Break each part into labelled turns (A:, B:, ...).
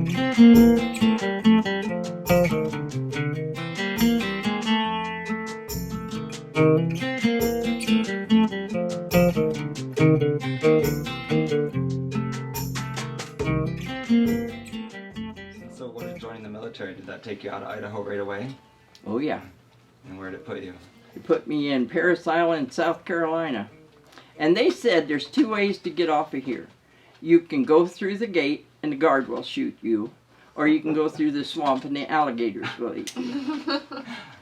A: So what did joining the military, did that take you out of Idaho right away?
B: Oh yeah.
A: And where did it put you?
B: It put me in Parris Island, South Carolina. And they said there's 2 ways to get off of here. You can go through the gate and the guard will shoot you, or you can go through the swamp and the alligators will eat you.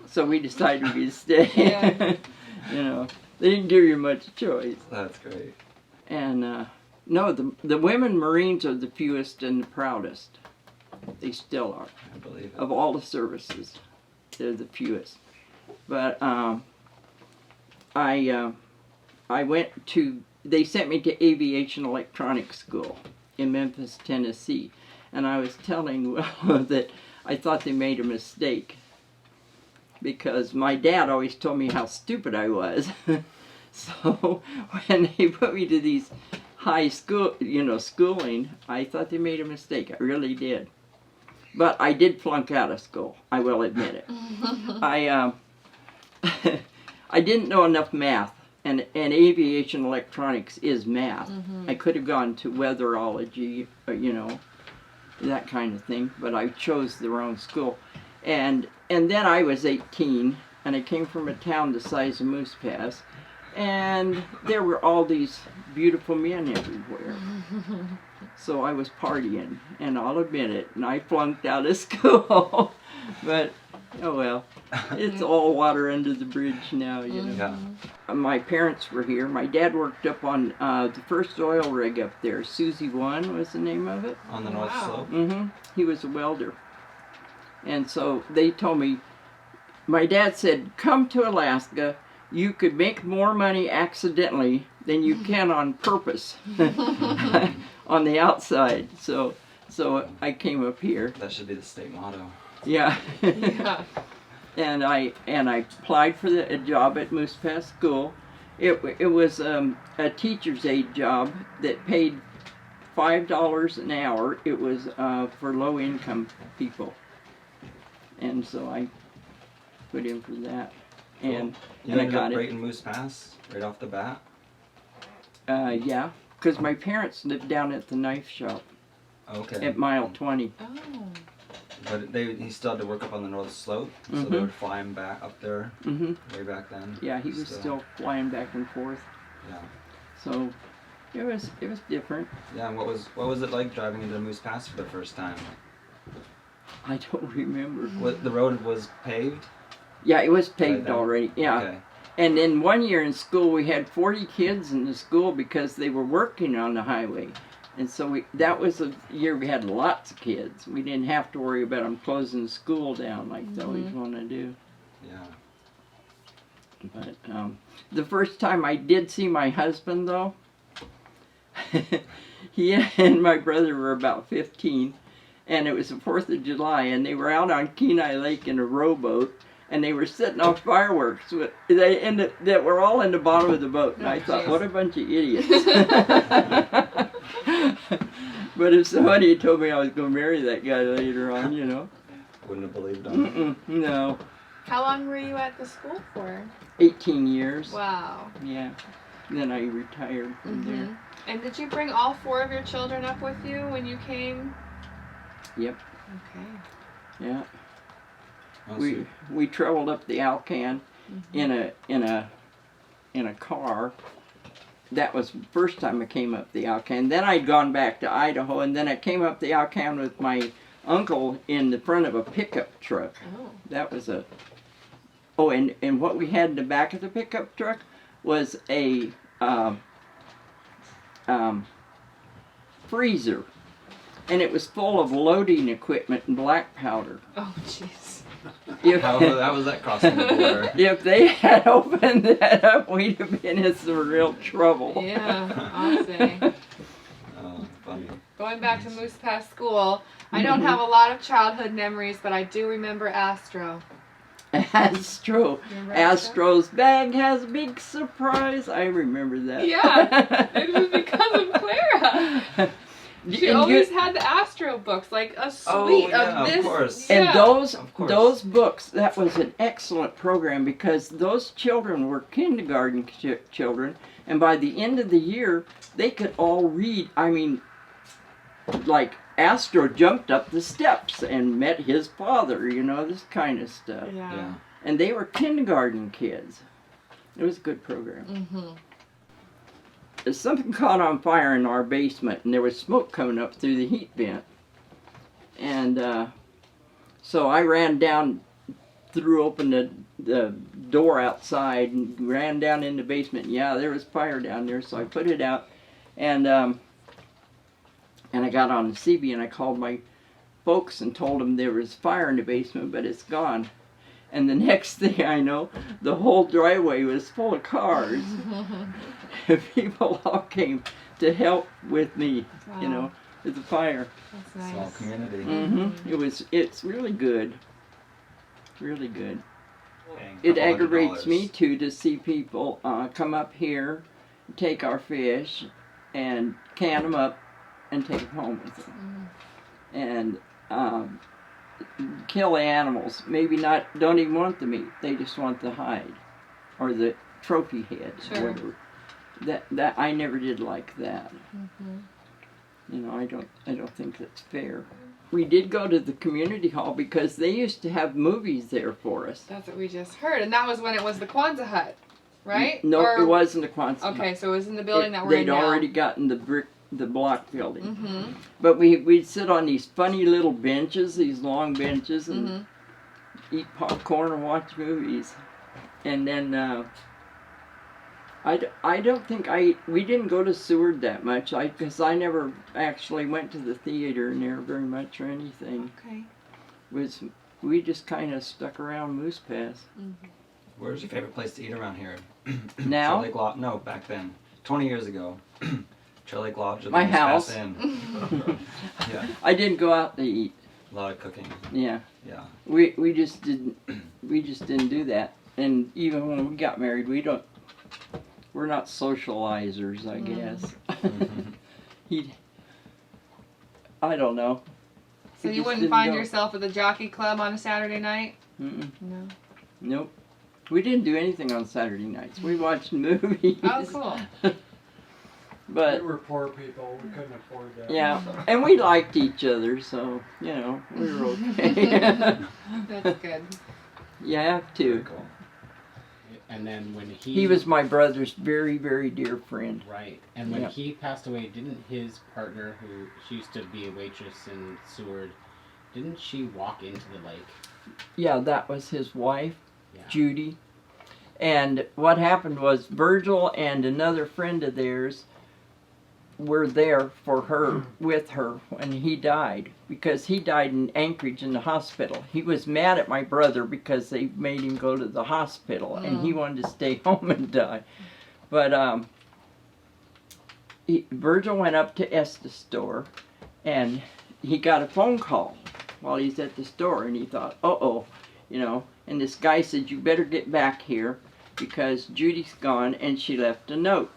B: So we decided we'd stay.
C: Yeah.
B: You know, they didn't give you much choice.
A: That's great.
B: And no, the women Marines are the fewest and the proudest. They still are.
A: I believe it.
B: Of all the services, they're the fewest. But I went to, they sent me to aviation electronics school in Memphis, Tennessee. And I was telling Will that I thought they made a mistake, because my dad always told me how stupid I was. So when they put me to these high school, schooling, I thought they made a mistake. I really did. But I did flunk out of school, I will admit it. I didn't know enough math, and aviation electronics is math. I could have gone to weatherology, that kind of thing, but I chose the wrong school. And then I was 18, and I came from a town the size of Moose Pass, and there were all these beautiful men everywhere. So I was partying, and I'll admit it, and I flunked out of school. But, oh well, it's all water under the bridge now,
A: Yeah.
B: My parents were here. My dad worked up on the first oil rig up there. Susie 1 was the name of it.
A: On the North Slope?
B: He was a welder. And so they told me, my dad said, come to Alaska, you could make more money accidentally than you can on purpose on the outside. So I came up here.
A: That should be the state motto.
B: Yeah.
C: Yeah.
B: And I applied for a job at Moose Pass School. It was a teacher's aide job that paid $5 an hour. It was for low income people. And so I put in for that. And,
A: You
B: and I
A: ended
B: got
A: up
B: it.
A: right in Moose Pass, right off the bat?
B: Yeah, because my parents lived down at the knife shop
A: Okay.
B: at mile 20.
C: Oh.
A: But he still had to work up on the North Slope, so they would fly him back up there way back then.
B: Yeah, he was still flying back and forth.
A: Yeah.
B: So it was different.
A: Yeah, and what was it like driving into Moose Pass for the first time?
B: I don't remember.
A: What, the road was paved?
B: Yeah, it was
A: Right
B: paved
A: then?
B: already. Yeah.
A: Okay.
B: And then one year in school, we had 40 kids in the school because they were working on the highway. And so that was a year we had lots of kids. We didn't have to worry about them closing school down like they always want to do.
A: Yeah.
B: But the first time I did see my husband, though, he and my brother were about 15, and it was the 4th of July, and they were out on Kenai Lake in a rowboat, and they were setting off fireworks that were all in the bottom of the boat. And I thought, what a bunch of idiots. But if somebody had told me I was going to marry that guy later on,
A: Wouldn't have believed him.
B: No.
C: How long were you at the school for?
B: 18 years.
C: Wow.
B: Yeah. Then I retired from there.
C: And did you bring all 4 of your children up with you when you came?
B: Yep.
C: Okay.
B: Yeah.
A: Oh,
B: We traveled up the Alcan in a car. That was the first time I came up the Alcan. Then I'd gone back to Idaho, and then I came up the Alcan with my uncle in the front of a pickup truck.
C: Oh.
B: That was a... Oh, and what we had in the back of the pickup truck was a freezer. And it was full of loading equipment and black powder.
C: Oh, jeez.
A: How was that crossing the border?
B: If they had opened that up, we'd have been in some real trouble.
C: Yeah, I'll say.
A: Oh, funny.
C: Going back to Moose Pass School, I don't have a lot of childhood memories, but I do remember Astro.
B: Astro.
C: Remember
B: Astro's bag has a big surprise. I remember that.
C: Yeah, it was because of Clara. She
B: And
C: always had the Astro books, like a suite
A: yeah,
C: of this.
A: of course.
B: And
C: Yeah.
A: Of course.
B: those books, that was an excellent program because those children were kindergarten children, and by the end of the year, they could all read. I mean, like Astro jumped up the steps and met his father, you know, this kind of stuff.
C: Yeah.
B: And they were kindergarten kids. It was a good program.
C: Mm-hmm.
B: Something caught on fire in our basement, and there was smoke coming up through the heat vent. And so I ran down, threw open the door outside, and ran down in the basement. Yeah, there was fire down there, so I put it out, and I got on the CB, and I called my folks and told them there was fire in the basement, but it's gone. And the next thing I know, the whole driveway was full of cars. People all came to help with me,
C: Wow.
B: you know, with the fire.
C: That's nice.
A: Small community.
B: It's really good. Really good.
A: Paying a
B: It
A: couple
B: aggravates me
A: $100.
B: too to see people come up here, take our fish, and can them up, and take them home with them. And kill the animals. Maybe don't even want the meat. They just want the hide or the trophy head or
C: Sure.
B: whatever. That I never did like that. You know, I don't think that's fair. We did go to the community hall because they used to have movies there for us.
C: That's what we just heard, and that was when it was the Kwanzaa hut, right?
B: No,
C: Or-
B: it wasn't a Kwanzaa.
C: Okay, so it was in the building that we're in
B: They'd
C: now.
B: already gotten the block building.
C: Mm-hmm.
B: But we'd sit on these funny little benches, these long benches, and eat popcorn and watch movies. And then I don't think we didn't go to Seward that much because I never actually went to the theater near very much or anything.
C: Okay.
B: We just kind of stuck around Moose Pass.
A: Where's your favorite place to eat around here?
B: Now?
A: Trail Lake Lodge? No, back then. 20 years ago. Trail Lake Lodge. or the
B: My
A: Moose Pass
B: house.
A: Inn. Yeah,
B: I didn't go out to eat.
A: a lot of cooking.
B: Yeah.
A: Yeah.
B: We just didn't do that. And even when we got married, we're not socializers, I guess. I don't know.
C: So
B: We
C: you
B: just
C: wouldn't
B: didn't
C: find
B: go.
C: yourself at the jockey club on a Saturday night?
B: Mm-mm.
C: No.
B: Nope. We didn't do anything on Saturday nights. We watched movies.
C: Oh, cool.
B: But
D: We were poor people. We couldn't afford that.
B: yeah, and we liked each other, so you know we were okay.
C: That's good.
B: You have
A: Very
B: to.
A: cool.
E: And then when
B: He was my brother's very, very dear friend.
E: right, and when
B: Yeah.
E: he passed away, didn't his partner, who she used to be a waitress in Seward, didn't she walk into the lake?
B: Yeah, that was his wife,
E: Yeah.
B: Judy. And what happened was Virgil and another friend of theirs were there for her, with her, when he died. Because he died in Anchorage in the hospital. He was mad at my brother because they made him go to the hospital. And he wanted to stay home and die. But Virgil went up to Estes' store. And he got a phone call while he's at the store. And he thought, uh-oh, you know. And this guy said, you better get back here because Judy's gone and she left a note.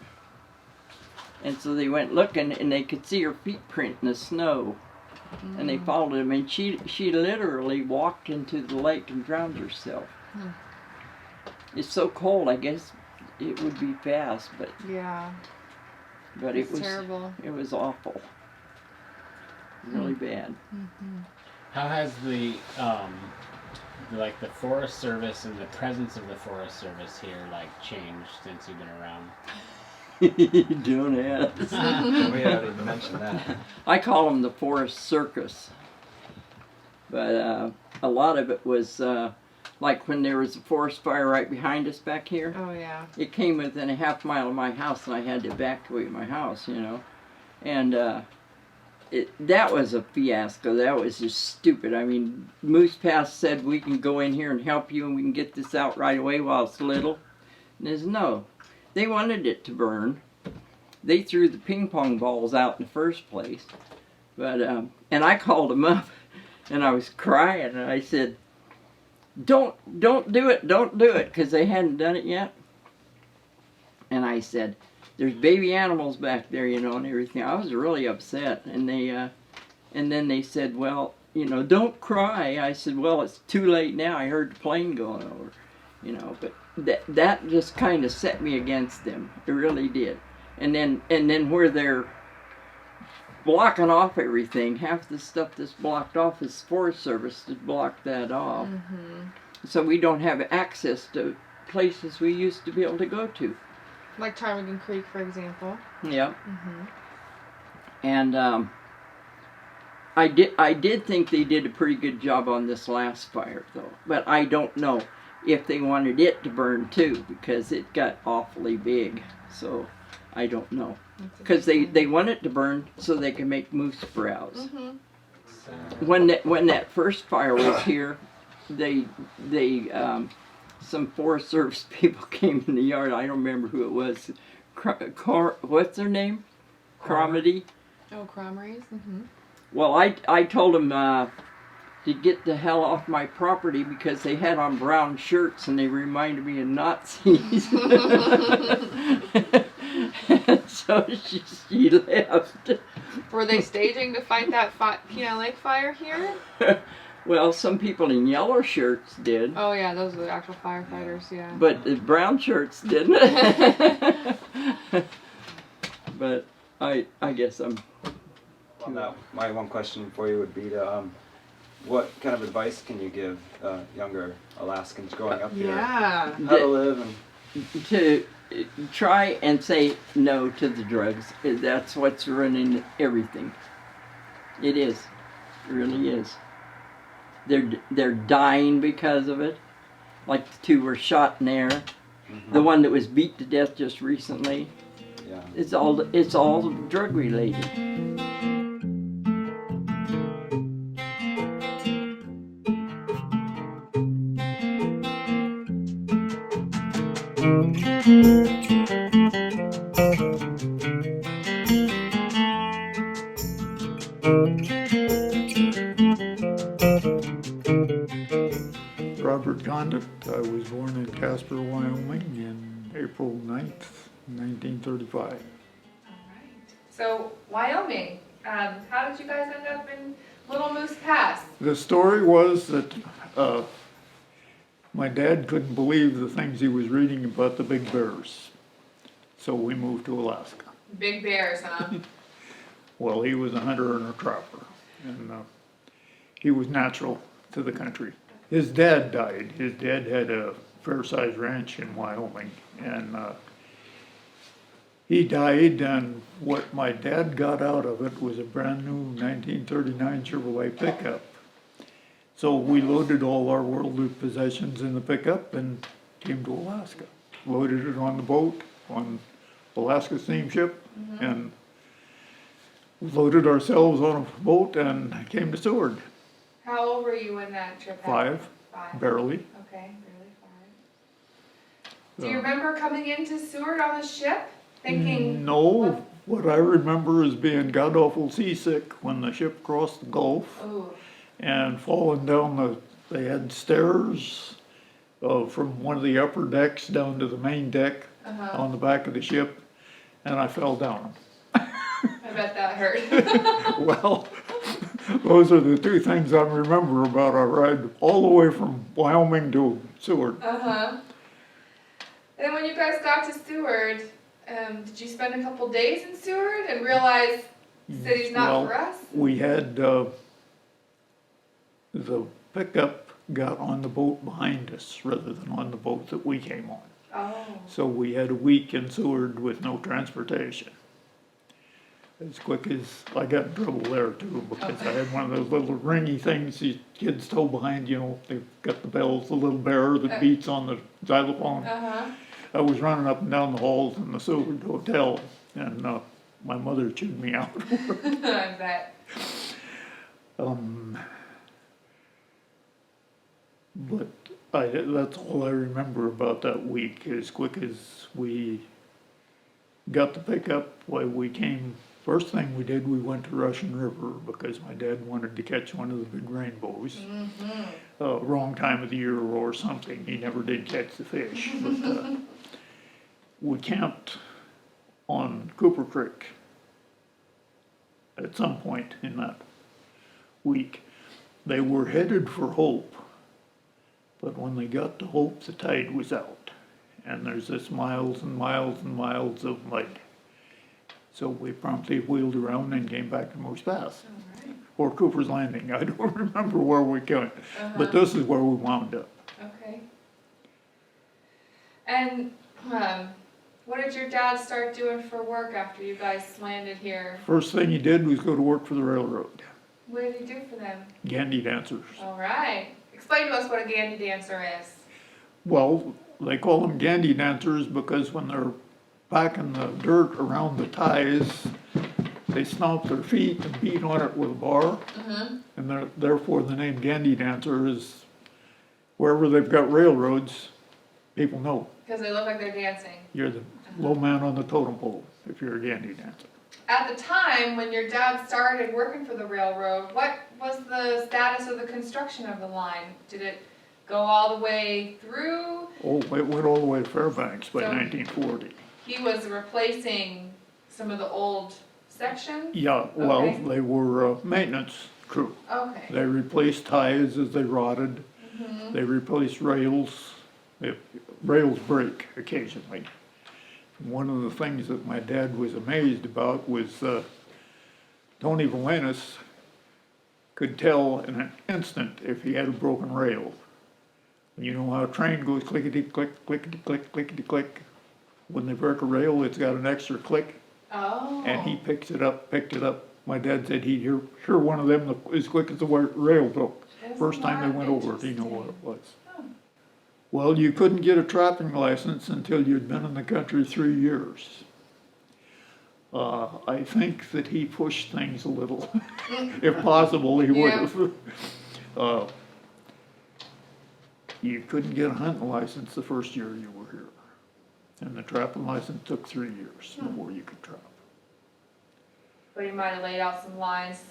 B: And so they went looking and they could see her feet print in the snow. And they followed him and she literally walked into the lake and drowned herself. It's so cold, I guess it would be fast, but
C: Yeah.
B: it
C: It's
B: was
C: terrible.
B: it was awful. Really bad.
E: How has the Forest Service and the presence of the Forest Service here changed since you've been around?
B: Don't ask.
A: We haven't even mentioned that.
B: I call them the Forest Circus. But a lot of it was like when there was a forest fire right behind us back here.
C: Oh, yeah.
B: It came within a half mile of my house and I had to evacuate my house, you know. And that was a fiasco. That was just stupid. I mean, Moose Pass said we can go in here and help you and we can get this out right away while it's little. And there's no. They wanted it to burn. They threw the ping pong balls out in the first place. But and I called them up and I was crying and I said, don't do it, because they hadn't done it yet. And I said, there's baby animals back there, you know, and everything. I was really upset, and then they said, well, you know, don't cry. I said, well, it's too late now. I heard the plane going over, you know. But that just kind of set me against them. It really did. And then where they're blocking off everything, half the stuff that's blocked off is Forest Service to block that off. So we don't have access to places we used to be able to go to.
C: Like Ptarmigan Creek, for example.
B: Yeah. And I did think they did a pretty good job on this last fire, though. But I don't know if they wanted it to burn too, because it got awfully big. So I don't know. Because they want it to burn so they can make moose browse. When that first fire was here, they some Forest Service people came in the yard. I don't remember who it was. What's their name? Cromedy.
C: Oh, Cromeries.
B: Well, I told them to get the hell off my property because they had on brown shirts and they reminded me of Nazis. And so she left.
C: Were they staging to fight that Kenai Lake fire here?
B: Well, some people in yellow shirts did.
C: Oh yeah, those were the actual firefighters, yeah.
B: But the brown shirts didn't. But I guess I'm...
A: Well, now, my one question for you would be to, what kind of advice can you give younger Alaskans growing up here?
C: Yeah.
A: How to live and...
B: To try and say no to the drugs. That's what's running everything. It is. It really is. They're dying because of it. Like the two were shot in there. The one that was beat to death just recently.
A: Yeah.
B: It's all drug related.
F: Robert Condit. I was born in Casper, Wyoming in April 9th, 1935.
C: All right. So, Wyoming. How did you guys end up in Little Moose Pass?
F: The story was that my dad couldn't believe the things he was reading about the big bears. So we moved to Alaska.
C: Big bears, huh?
F: Well, he was a hunter and a trapper, and he was natural to the country. His dad died. His dad had a fair-sized ranch in Wyoming, and he died, and what my dad got out of it was a brand new 1939 Chevrolet pickup. So we loaded all our worldly possessions in the pickup and came to Alaska. Loaded it on the boat, on Alaska steamship, and loaded ourselves on a boat and came to Seward.
C: How old were you when that trip happened?
F: 5, barely.
C: Okay, really 5. Do you remember coming into Seward on the ship? Thinking...
F: No, what I remember is being god-awful seasick when the ship crossed the Gulf.
C: Ooh.
F: And falling down they had stairs from one of the upper decks down to the main deck on the back of the ship, and I fell down.
C: I bet that hurt.
F: Well, those are the two things I remember about our ride all the way from Wyoming to Seward.
C: And then when you guys got to Seward, did you spend a couple days in Seward and realize the city's not for us?
F: We had the pickup got on the boat behind us rather than on the boat that we came on.
C: Oh.
F: So we had a week in Seward with no transportation. As quick as I got in trouble there too, because I had one of those little ringy things these kids tow behind, you know, they've got the bells, the little bear that beats on the xylophone. I was running up and down the halls in the Seward Hotel, and my mother chewed me out.
C: I bet.
F: But that's all I remember about that week. As quick as we got the pickup, we came. First thing we did, we went to Russian River because my dad wanted to catch one of the big rainbows. Wrong time of the year or something. He never did catch the fish. But we camped on Cooper Creek at some point in that week. They were headed for Hope, but when they got to Hope, the tide was out. And there's this miles and miles and miles of mud. So we promptly wheeled around and came back to Moose Pass.
C: Alright.
F: Or Cooper's Landing, I don't remember where we came, but this is where we wound up.
C: Okay. And, what did your dad start doing for work after you guys landed here?
F: First thing he did was go to work for the railroad,
C: What did he do for them?
F: Gandy dancers.
C: Alright. Explain to us what a Gandy dancer is.
F: Well, they call them Gandy dancers because when they're packing the dirt around the ties, they stomp their feet and beat on it with a bar. And therefore the name Gandy dancer is, wherever they've got railroads, people know
C: Because they look like they're dancing.
F: you're the low man on the totem pole if you're a Gandy dancer.
C: At the time when your dad started working for the railroad, what was the status of the construction of the line? Did it go all the way through?
F: Oh, it went all the way to Fairbanks by
C: So-
F: 1940.
C: He was replacing some of the old sections?
F: Yeah, well,
C: Okay.
F: they were maintenance crew.
C: Okay.
F: They replaced ties as they rotted. They replaced rails. Rails break occasionally. One of the things that my dad was amazed about was Tony Valenus could tell in an instant if he had a broken rail. You know how a train goes clickety-click, clickety-click, clickety-click. When they break a rail, it's got an extra click.
C: Oh.
F: And he picked it up. My dad said he'd hear one of them as quick as the rail broke.
C: Isn't
F: First time
C: that
F: they went over it, he knew what it
C: interesting?
F: was.
C: Oh.
F: Well, you couldn't get a trapping license until you'd been in the country 3 years. I think that he pushed things a little. If possible, he would
C: Yeah.
F: have. You couldn't get a hunting license the first year you were here. And the trapping license took 3 years before you could trap.
C: But he might have laid out some lines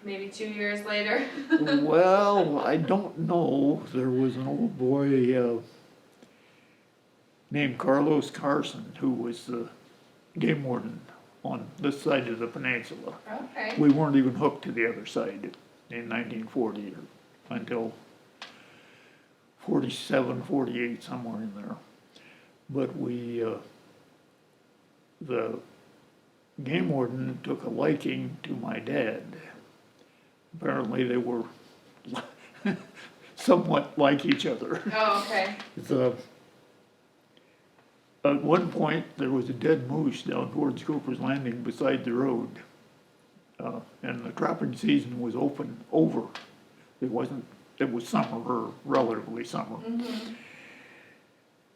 C: maybe 2 years later.
F: Well, I don't know. There was an old boy named Carlos Carson who was the game warden on this side of the peninsula.
C: Okay.
F: We weren't even hooked to the other side in 1940 until 47, 48, somewhere in there. But the game warden took a liking to my dad. Apparently they were somewhat like each other.
C: Oh, okay.
F: At one point, there was a dead moose down towards Cooper's Landing beside the road. And the trapping season was over. It was summer, or relatively summer.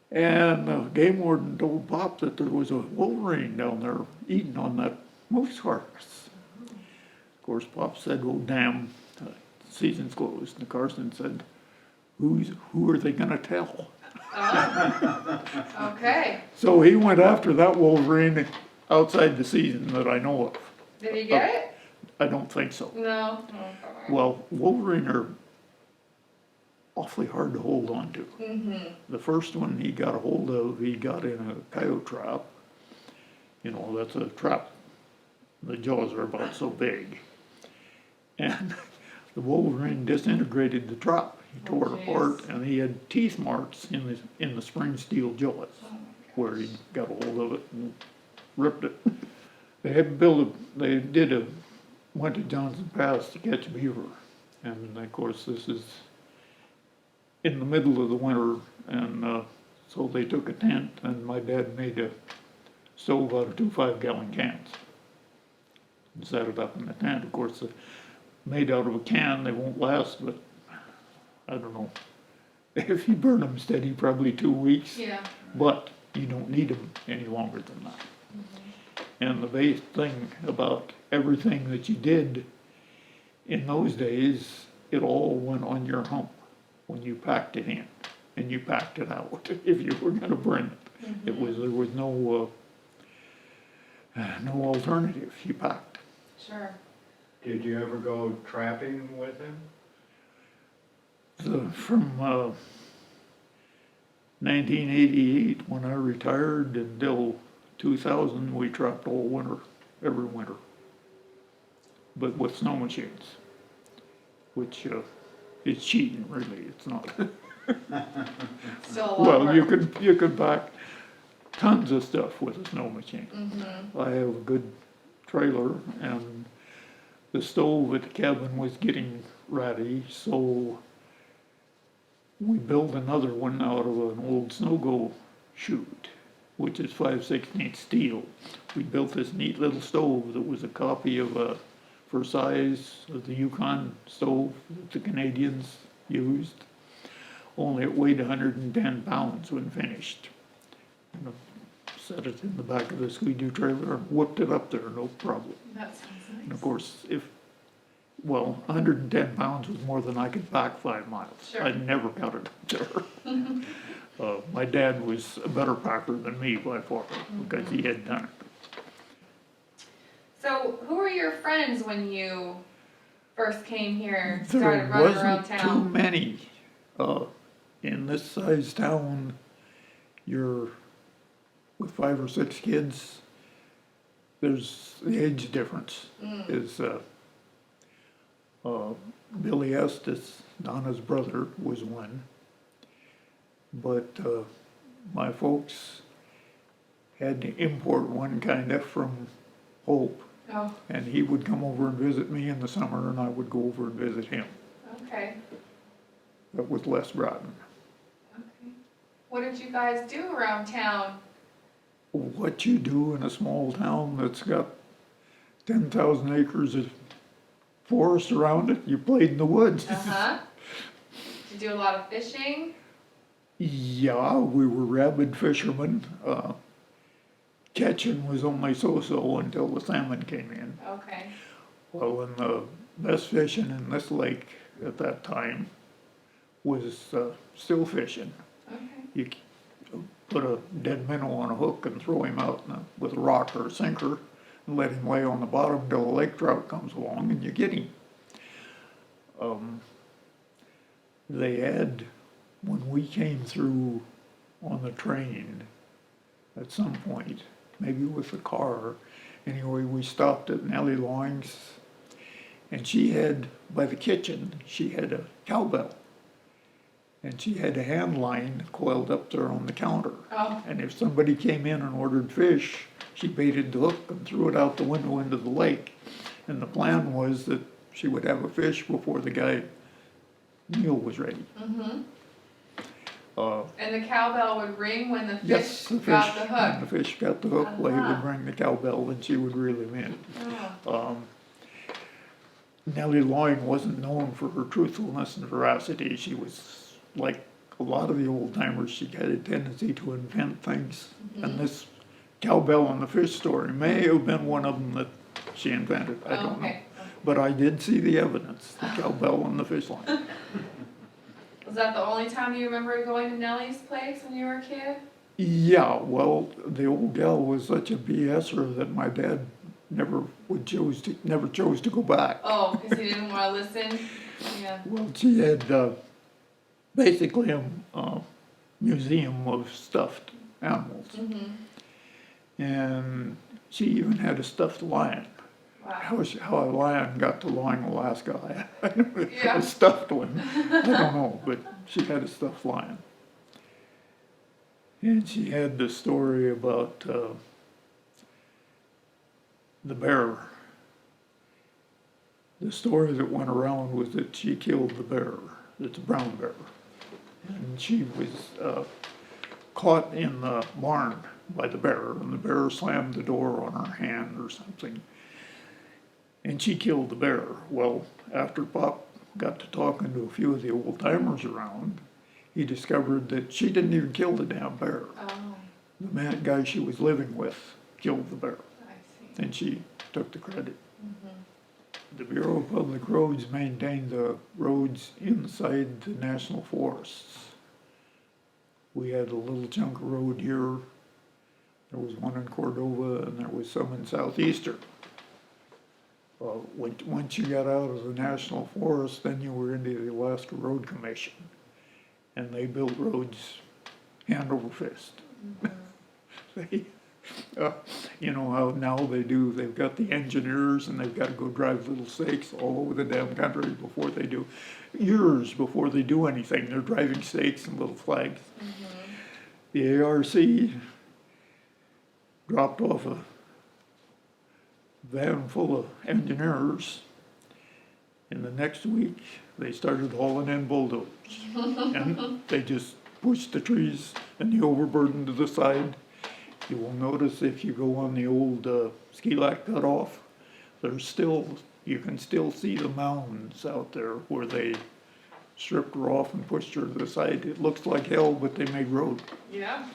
F: And the game warden told Pop that there was a wolverine down there eating on that moose carcass. Of course, Pop said, "Oh, damn, the season's closed." And Carson said, who are they gonna tell?
C: Oh. Okay.
F: So he went after that wolverine outside the season that I know of.
C: Did he get it?
F: I don't think so.
C: No. Oh,
F: Well, wolverine are awfully hard to hold on to. The first one he got a hold of, he got in a coyote trap. You know, that's a trap. The jaws are about so big. And the wolverine disintegrated the trap. He tore it apart, and he had teeth marks in the spring steel jaws where he got a hold of it and ripped it. Went to Johnson Pass to catch beaver. And of course, this is in the middle of the winter, and so they took a tent, and my dad made a stove out of 2 5-gallon cans and set it up in the tent. Of course, made out of a can, they won't last, but I don't know. If you burn them steady, probably 2 weeks.
C: Yeah.
F: But you don't need them any longer than that. And the base thing about everything that you did in those days, it all went on your hump when you packed it in, and you packed it out if you were going to burn it. There was no alternative. You packed.
C: Sure.
G: Did you ever go trapping with him?
F: From 1988, when I retired, until 2000, we trapped all winter, every winter. But with snow machines, which is cheating, really, it's not.
C: Still a lot of
F: Well,
C: work.
F: you could back tons of stuff with a snow machine.
C: Mm-hmm.
F: I have a good trailer, and the stove at the cabin was getting ratty, so we built another one out of an old snow-go chute, which is 5/16 steel. We built this neat little stove that was a copy of a, for size, of the Yukon stove that the Canadians used. Only it weighed 110 pounds when finished. And I set it in the back of the Ski-Doo trailer and whipped it up there, no problem.
C: That sounds nice.
F: And of course, well, 110 pounds was more than I could back 5 miles.
C: Sure.
F: I never got it up there. My dad was a better packer than me by far, because he had done it.
C: So, who were your friends when you first came here,
F: There
C: started running around
F: wasn't too
C: town?
F: many. In this size town, you're with 5 or 6 kids. There's the age difference is Billy Estes, Donna's brother, was one. But my folks had to import one kind of from Hope,
C: Oh,
F: and he would come over and visit me in the summer, and I would go over and visit him.
C: okay.
F: That was Les Broughton.
C: Okay. What did you guys do around town?
F: What you do in a small town that's got 10,000 acres of forest around it, you played in the woods.
C: Uh-huh. Did you do a lot of fishing?
F: Yeah, we were rabid fishermen. Catching was only so-so until the salmon came in.
C: Okay.
F: Well, and the best fishing in this lake at that time was still fishing.
C: Okay.
F: You put a dead minnow on a hook and throw him out with a rock or a sinker and let him lay on the bottom until a lake trout comes along and you get him. They had, when we came through on the train at some point, maybe with the car, anyway, we stopped at Nellie Loing's, and she had, by the kitchen, she had a cowbell. And she had a hand line coiled up there on the counter.
C: Oh.
F: And if somebody came in and ordered fish, she baited the hook and threw it out the window into the lake. And the plan was that she would have a fish before the guy meal was ready.
C: Mm-hmm. And the cowbell would ring when the fish
F: Yes, the fish,
C: got the
F: when
C: hook.
F: the fish got the hook, well, he
C: Uh-huh.
F: would ring the cowbell and she would reel him in.
C: Oh.
F: Nellie Loing wasn't known for her truthfulness and veracity. She was like a lot of the old timers. She had a tendency to invent things. And this cowbell in the fish story may have been one of them that she invented. I don't know.
C: Okay.
F: But I did see the evidence, the cowbell on the fish line.
C: Was that the only time you remember going to Nellie's place when you were a kid?
F: Yeah, well, the old gal was such a BSer that my dad never chose to go back.
C: Oh, because he didn't want to listen? Yeah.
F: Well, she had basically a museum of stuffed animals.
C: Mm-hmm.
F: And she even had a stuffed lion.
C: Wow.
F: How a lion got to Loing, Alaska,
C: Yeah.
F: a stuffed one, I don't know, but she had a stuffed lion. And she had the story about the bear. The story that went around was that she killed the bear, it's a brown bear. And she was caught in the barn by the bear, and the bear slammed the door on her hand or something. And she killed the bear. Well, after Pop got to talking to a few of the old timers around, he discovered that she didn't even kill the damn bear.
C: Oh,
F: The guy she was living with killed the bear,
C: I see.
F: and she took the credit.
C: Mm-hmm.
F: The Bureau of Public Roads maintained the roads inside the national forests. We had a little chunk of road here. There was one in Cordova, and there was some in Southeastern. Once you got out of the national forest, then you were into the Alaska Road Commission, and they built roads hand over fist.
C: Mm-hmm.
F: You know how now they've got the engineers and they've got to go drive little stakes all over the damn country before they do, years before they do anything, they're driving stakes and little flags. The ARC dropped off a van full of engineers, and the next week they started hauling in bulldozers. And they just pushed the trees and the overburden to the side. You will notice if you go on the old ski lac cutoff, you can still see the mounds out there where they stripped her off and pushed her to the side. It looks like hell, but they made road.
C: Yeah.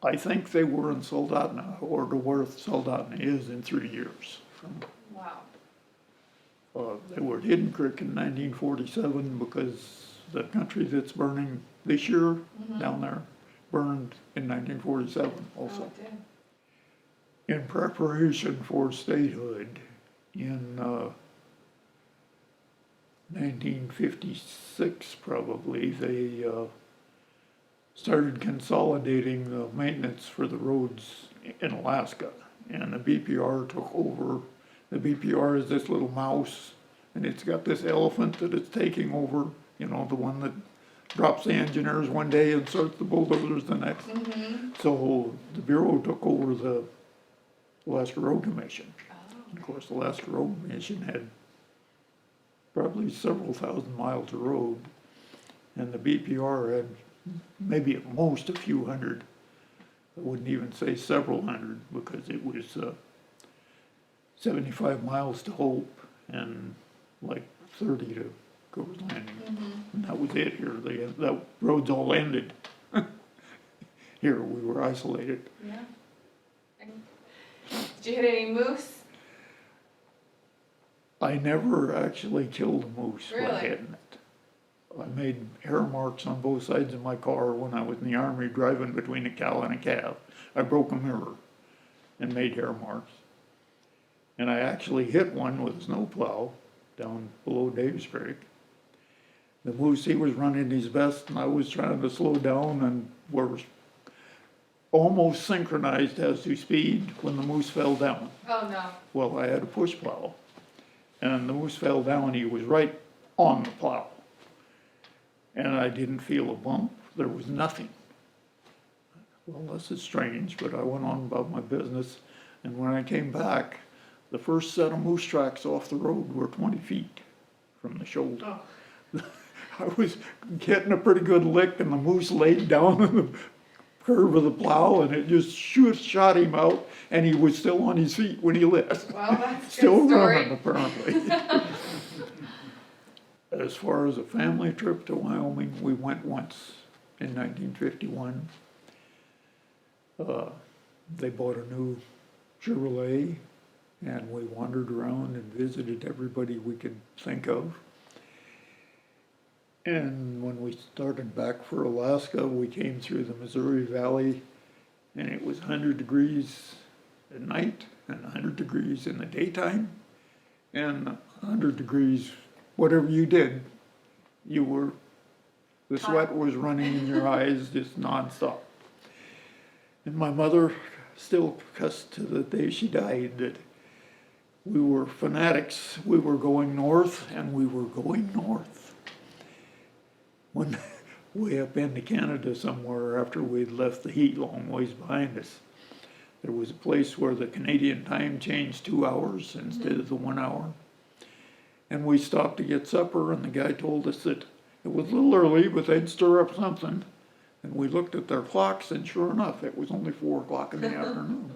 F: I think they were in Soldotna, or to where Soldotna is, in 3 years.
C: Wow.
F: They were at Hidden Creek in 1947 because the country that's burning this year down there burned in 1947 also.
C: Oh, it did.
F: In preparation for statehood in 1956 probably, they started consolidating the maintenance for the roads in Alaska, and the BPR took over. The BPR is this little mouse, and it's got this elephant that it's taking over, you know, the one that drops the engineers one day and starts the bulldozers the next. So the Bureau took over the Alaska Road Commission. Of course, the Alaska Road Commission had probably several thousand miles of road, and the BPR had maybe at most a few hundred. I wouldn't even say several hundred, because it was 75 miles to Hope and like 30 to Gover's Landing. And that was it here. That roads all ended. Here we were isolated.
C: Yeah. Did you hit any moose?
F: I never actually killed a moose by
C: Really?
F: hitting it. I made hair marks on both sides of my car when I was in the Army driving between a cow and a calf. I broke a mirror and made hair marks. And I actually hit one with a snowplow down below Dave's Creek. The moose, he was running his best and I was trying to slow down, and were almost synchronized as to speed when the moose fell down.
C: Oh, no.
F: Well, I had a push plow, and the moose fell down. He was right on the plow, and I didn't feel a bump. There was nothing. Well, this is strange, but I went on about my business, and when I came back, the first set of moose tracks off the road were 20 feet from the shoulder.
C: Oh.
F: I was getting a pretty good lick, and the moose laid down in the curve of the plow, and it just shot him out, and he was still on his feet when he lit.
C: Well, that's a
F: Still
C: good story.
F: running, apparently. As far as a family trip to Wyoming, we went once in 1951. They bought a new Chevrolet, and we wandered around and visited everybody we could think of. And when we started back for Alaska, we came through the Missouri Valley, and it was 100 degrees at night and 100 degrees in the daytime, and 100 degrees, whatever you did, the sweat was running in your eyes just nonstop. And my mother still cussed to the day she died that we were fanatics. We were going north, and we were going north. When way up into Canada somewhere, after we'd left the heat long ways behind us, there was a place where the Canadian time changed 2 hours instead of the 1 hour. And we stopped to get supper, and the guy told us that it was a little early, but they'd stir up something. And we looked at their clocks, and sure enough, it was only 4 o'clock in the afternoon.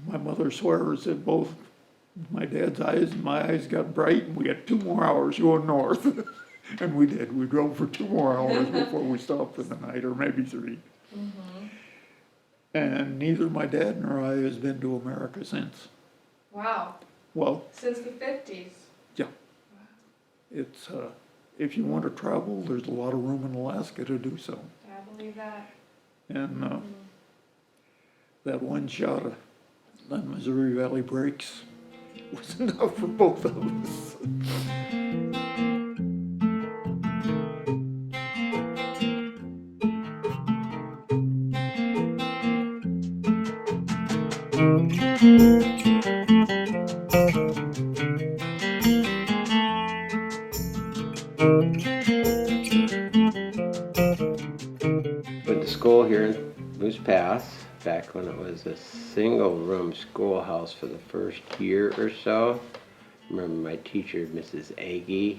F: My mother swears that both my dad's eyes and my eyes got bright, and we had 2 more hours going north. And we did. We drove for 2 more hours before we stopped for the night, or maybe 3. And neither my dad nor I has been to America since.
C: Wow.
F: Well,
C: Since the 50s.
F: yeah. It's, if you want to travel, there's a lot of room in Alaska to do so.
C: I believe that.
F: And that one shot of that Missouri Valley breaks was enough for both of us.
H: Went to school here in Moose Pass back when it was a single room schoolhouse for the first year or so. Remember my teacher, Mrs. Agee.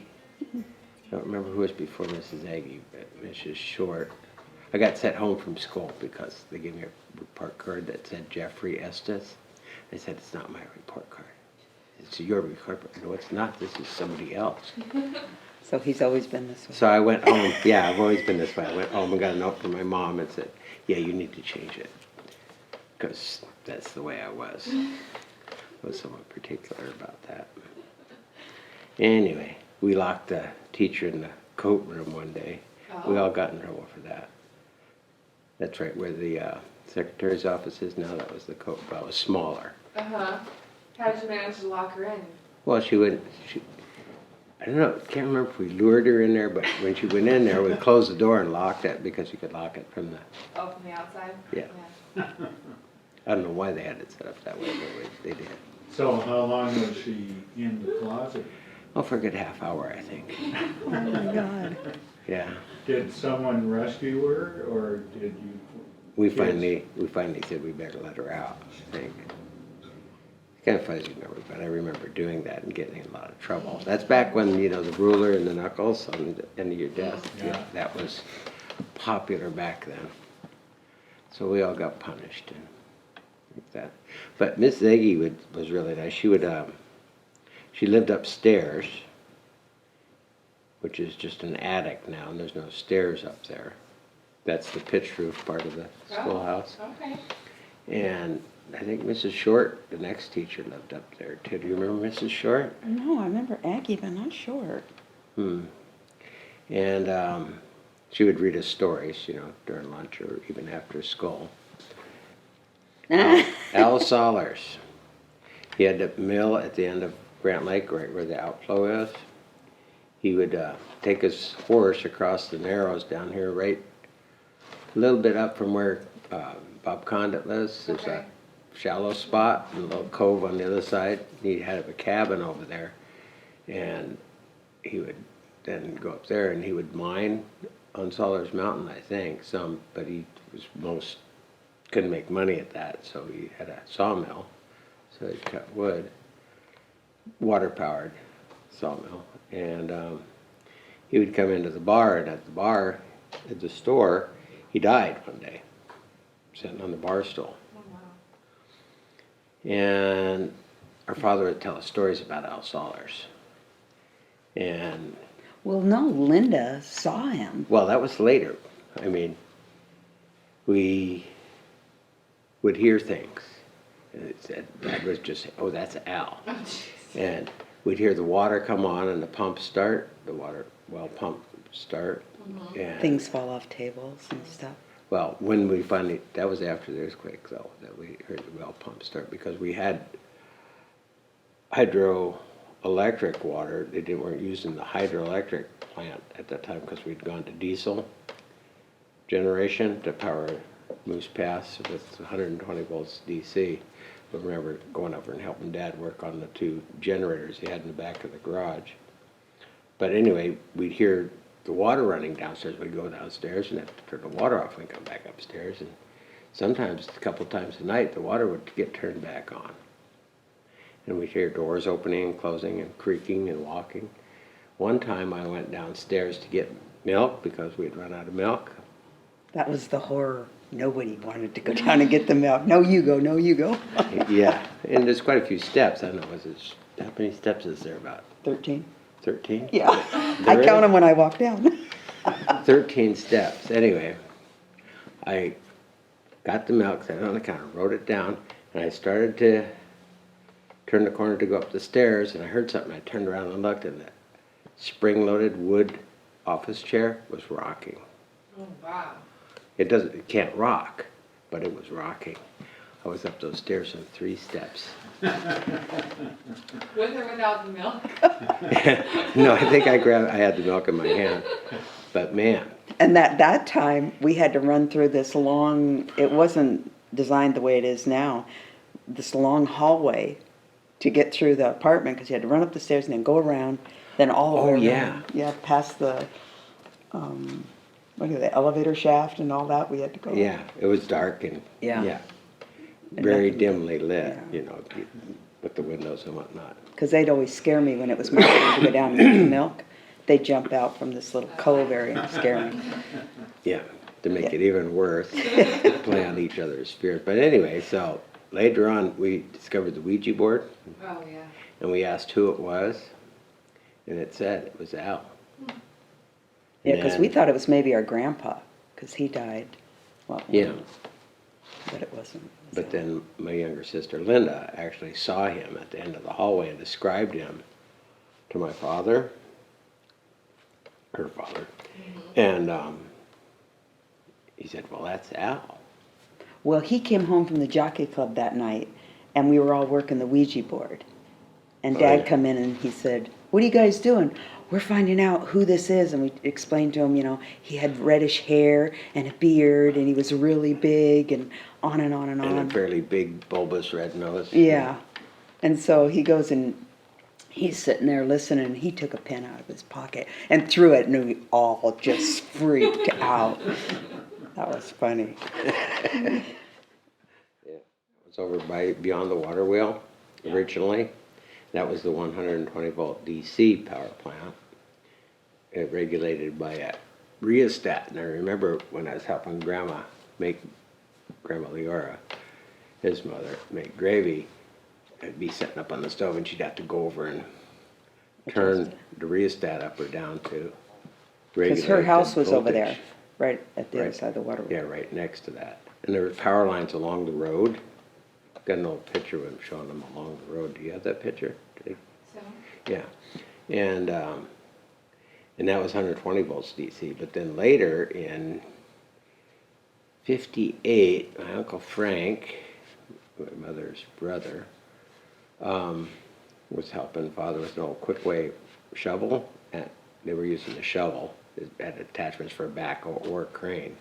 H: I don't remember who was before Mrs. Agee, but Mrs. Short. I got sent home from school because they gave me a report card that said Jeffrey Estes. I said, it's not my report card. It's your report card. No, it's not. This is somebody else.
I: So he's always been this way.
H: So I went home. Yeah, I've always been this way. I went home and got a note from my mom and said, yeah, you need to change it. Because that's the way I was. I was somewhat particular about that. Anyway, we locked the teacher in the coat room one day. We all got in trouble for that. That's right where the secretary's office is now. That was the coat. Well, it was smaller.
C: Uh-huh. How did you manage to lock her in?
H: Well, I don't know, can't remember if we lured her in there, but when she went in there, we closed the door and locked it because you could lock it from the,
C: Oh, from the outside?
H: Yeah. I don't know why they had it set up that way, but they did.
G: So how long was she in the closet?
H: Oh, for a good half hour, I think.
I: Oh my God.
H: Yeah.
G: Did someone rescue her, or did you?
H: We finally said we better let her out, I think. It's kind of fuzzy memory, but I remember doing that and getting in a lot of trouble. That's back when, you know, the ruler and the knuckles on the end of your desk, yeah, that was popular back then. So we all got punished and like that. But Miss Agee was really nice. She lived upstairs, which is just an attic now, and there's no stairs up there. That's the pitched roof part of the schoolhouse.
C: Okay.
H: And I think Mrs. Short, the next teacher, lived up there too. Do you remember Mrs. Short?
I: No, I remember Aggie, but not Short.
H: And she would read us stories, you know, during lunch or even after school. Al Sollers. He had the mill at the end of Grant Lake, right where the outflow is. He would take his horse across the Narrows down here, right a little bit up from where Bob Condit lives. There's a shallow spot and a little cove on the other side. He had a cabin over there, and he would then go up there and he would mine on Sollers Mountain, I think, but he was couldn't make money at that, so he had a sawmill, so he cut wood, water-powered sawmill, and he would come into the bar, and at the store, he died one day, sitting on the bar stool.
C: Oh, wow.
H: And our father would tell us stories about Al Sollers. And
I: Well, no, Linda saw him.
H: well, that was later. I mean, we would hear things. And it said, Dad was just saying, oh, that's Al.
C: Oh, jeez.
H: And we'd hear the water come on and the pump start, the water well pump start. And
I: Things fall off tables and stuff.
H: well, when we finally, that was after the earthquake though, that we heard the well pump start, because we had hydroelectric water. They weren't using the hydroelectric plant at that time because we'd gone to diesel generation to power Moose Pass with 120 volts DC. I remember going over and helping Dad work on the two generators he had in the back of the garage. But anyway, we'd hear the water running downstairs. We'd go downstairs and have to turn the water off and come back upstairs. And sometimes, a couple times a night, the water would get turned back on. And we'd hear doors opening and closing and creaking and walking. One time I went downstairs to get milk because we'd run out of milk.
I: That was the horror. Nobody wanted to go down and get the milk. No, you go. No, you go.
H: Yeah, and there's quite a few steps. I don't know, how many steps is there about?
I: 13.
H: 13?
I: Yeah. I
H: There
I: count
H: is?
I: them when I walk down.
H: 13 steps. Anyway, I got the milk, sat on the counter, wrote it down, and I started to turn the corner to go up the stairs, and I heard something. I turned around and looked, and the spring-loaded wood office chair was rocking.
C: Oh, wow.
H: It can't rock, but it was rocking. I was up those stairs on 3 steps.
C: With or without the milk?
H: No, I think I had the milk in my hand, but man.
I: And that time, we had to run through this long, it wasn't designed the way it is now, this long hallway to get through the apartment, because you had to run up the stairs and then go around, then all the
H: Oh,
I: way around.
H: yeah.
I: Yeah, past the, the elevator shaft and all that, we had to go.
H: Yeah, it was dark and,
I: Yeah.
H: yeah,
I: And
H: very
I: nothing-
H: dimly lit,
I: yeah.
H: you know, with the windows and whatnot.
I: Because they'd always scare me when it was my turn to go down and get the milk. They'd jump out from this little cove area and scare me.
H: Yeah, to make it even worse, play on each other's fears. But anyway, so later on, we discovered the Ouija board,
C: Oh, yeah.
H: and we asked who it was, and it said it was Al.
I: Yeah, because we
H: And-
I: thought it was maybe our grandpa, because he died. Well,
H: Yeah,
I: but it wasn't.
H: but then my younger sister Linda actually saw him at the end of the hallway and described him to my father, her father, and he said, well, that's Al.
I: Well, he came home from the jockey club that night, and we were all working the Ouija board. And
H: Oh,
I: Dad
H: yeah.
I: come in and he said, "What are you guys doing?" "We're finding out who this is." And we explained to him, he had reddish hair and a beard, and he was really big, and on and on and on.
H: And a fairly big bulbous red nose.
I: Yeah. And so he goes and he's sitting there listening, and he took a pen out of his pocket and threw it, and we all just freaked out. That was funny.
H: Yeah. It was over by beyond the water wheel originally. That was the 120 volt DC power plant. It regulated by a rheostat. And I remember when I was helping Grandma Leora, his mother, make gravy, I'd be setting up on the stove and she'd have to go over and turn the rheostat up or down to regulate.
I: Because her house
H: the
I: was over
H: voltage.
I: there, right at the other
H: Right.
I: side of the waterway.
H: Yeah, right next to that. And there were power lines along the road. Got an old picture of him showing them along the road. Do you have that picture?
C: So,
H: Yeah. And that was 120 volts DC. But then later in 58, my Uncle Frank, my mother's brother, was helping Father with an old quick-way shovel. And they were using the shovel. It had attachments for a backhoe or a crane.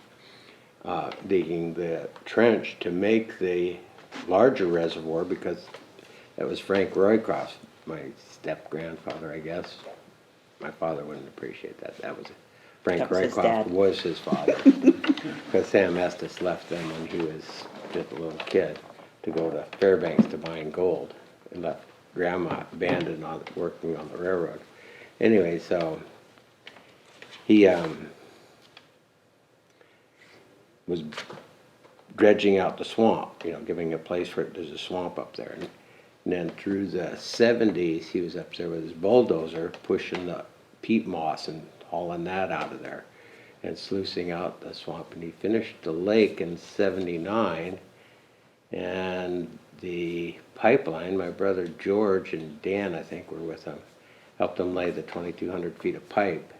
H: Digging the trench to make the larger reservoir, because that was Frank Roycroft, my step-grandfather, I guess. My father wouldn't appreciate that. That was Frank
I: That was his
H: Roycroft
I: dad.
H: was his father. Because Sam Estes left them when he was just a little kid to go to Fairbanks to mine gold, and left Grandma abandoned working on the railroad. Anyway, so he was dredging out the swamp, giving a place for it. There's a swamp up there. And then through the 70s, he was up there with his bulldozer pushing the peat moss and hauling that out of there and sluicing out the swamp. And he finished the lake in 79. And the pipeline, my brother George and Dan, I think, were with him, helped him lay the 2,200 feet of pipe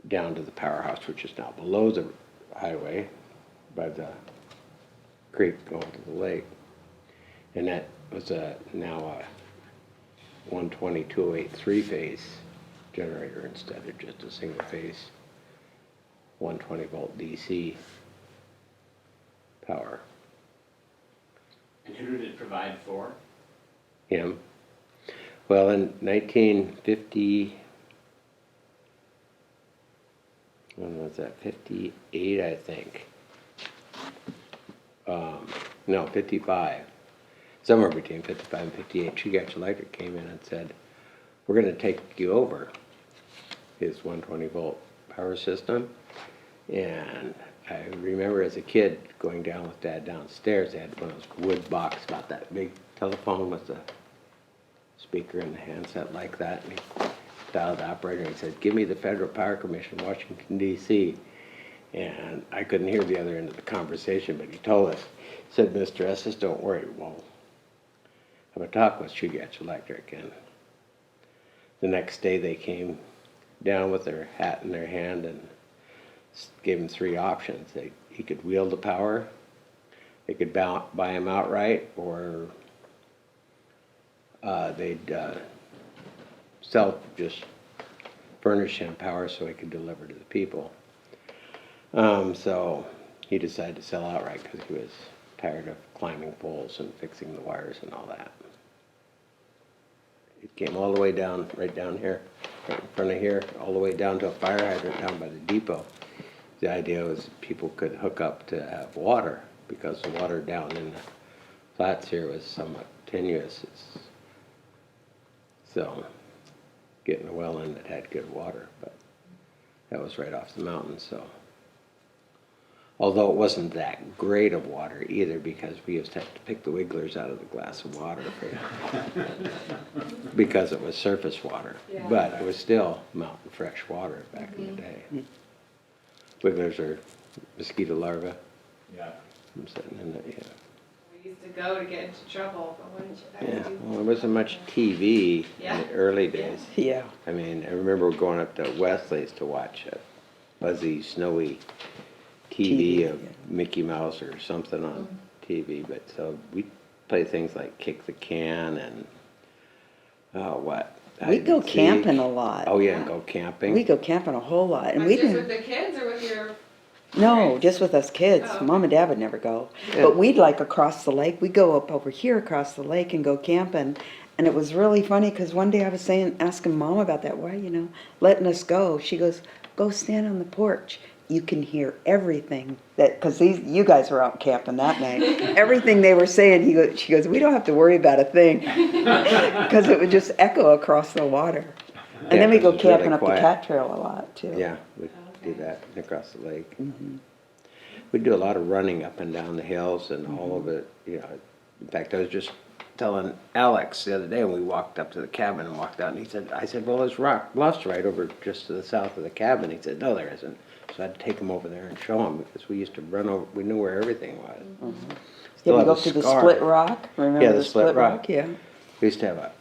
H: down to the powerhouse, which is now below the highway by the creek going to the lake. And that was now a 120 208 3-phase generator instead of just a single phase 120 volt DC power.
E: And who did it provide for?
H: Him. Well, in 1950, when was that? 58, I think. No, 55. Somewhere between 55 and 58, Chugach Electric came in and said, "We're going to take you over his 120 volt power system." And I remember as a kid going down with Dad downstairs. They had one of those wood boxes, about that big telephone with the speaker and the handset like that. And he dialed the operator and he said, "Give me the Federal Power Commission, Washington, D.C." And I couldn't hear the other end of the conversation, but he told us, he said, "Mr. Estes, don't worry, we'll have a talk with Chugach Electric." And the next day they came down with their hat in their hand and gave him 3 options. He could wheel the power, they could buy him outright, or they'd just furnish him power so he could deliver to the people. So he decided to sell outright because he was tired of climbing poles and fixing the wires and all that. It came all the way down, right down here, right in front of here, all the way down to a fire hydrant down by the depot. The idea was people could hook up to have water, because the water down in the flats here was somewhat tenuous. So, getting a well in that had good water, but that was right off the mountain, so. Although it wasn't that great of water either, because we used to have to pick the wigglers out of the glass of water because it was surface water.
C: Yeah.
H: But it was still mountain fresh water back in the day. Wigglers are mosquito larvae.
G: Yeah.
H: I'm sitting in it, yeah.
C: We used to go to get into trouble, but what did you
H: Yeah,
C: guys do?
H: well, there wasn't much TV
C: Yeah.
H: in the early days.
I: Yeah.
H: I mean, I remember going up to Wesley's to watch a fuzzy, snowy TV
I: TV,
H: of
I: yeah.
H: Mickey Mouse or something on TV, but so we play things like kick the can and, what?
I: We
H: hide
I: go
H: and seek.
I: camping a lot.
H: Oh, yeah, and go camping.
I: We go camping a whole lot, and
C: Like
I: we
C: just with
I: didn't.
C: the kids or with your?
I: No,
C: parents?
I: just with us kids.
C: Oh, okay.
I: Mom and Dad would never go.
H: Yeah.
I: But we'd like across the lake. We'd go up over here across the lake and go camping. And it was really funny because one day I was asking Mom about that. Why, letting us go? She goes, go stand on the porch. You can hear everything because you guys were out camping that night. Everything they were saying, she goes, we don't have to worry about a thing because it would just echo across the water. And
H: Yeah,
I: then we
H: 'cause
I: go
H: it's really
I: camping up the
H: quiet.
I: cat trail a lot too.
H: Yeah, we'd do
C: Okay.
H: that across the lake.
I: Mm-hmm.
H: We'd do a lot of running up and down the hills and all of it, In fact, I was just telling Alex the other day when we walked up to the cabin and walked out, and I said, well, there's rock bluffs right over just to the south of the cabin. He said, no, there isn't. So I had to take him over there and show him, because we used to run over, we knew where everything was.
I: Did
H: Still
I: we
H: have
I: go
H: a
I: to the
H: scar.
I: Split Rock? Remember
H: Yeah, the Split Rock.
I: Yeah.
H: We used to have I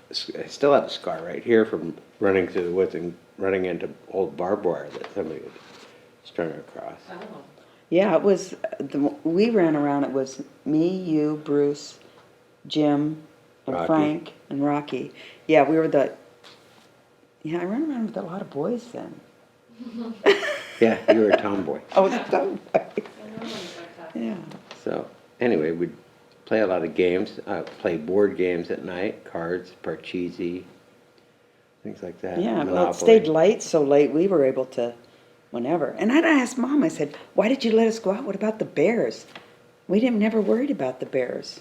H: still have a scar right here from running through the woods and running into old barbed wire that somebody was trying to cross.
C: Oh.
I: Yeah, it was, we ran around, it was me, you, Bruce, Jim, and
H: Rocky.
I: Frank, and Rocky. Yeah, I ran around with a lot of boys then.
H: Yeah, you were a tomboy.
I: I was so Yeah.
H: So anyway, we'd play a lot of games, play board games at night, cards, Parcheesi, things like that.
I: Yeah, well, it
H: Monopoly.
I: stayed late, so late we were able to, whenever. And I asked Mom, I said, why did you let us go out? What about the bears? We never worried about the bears.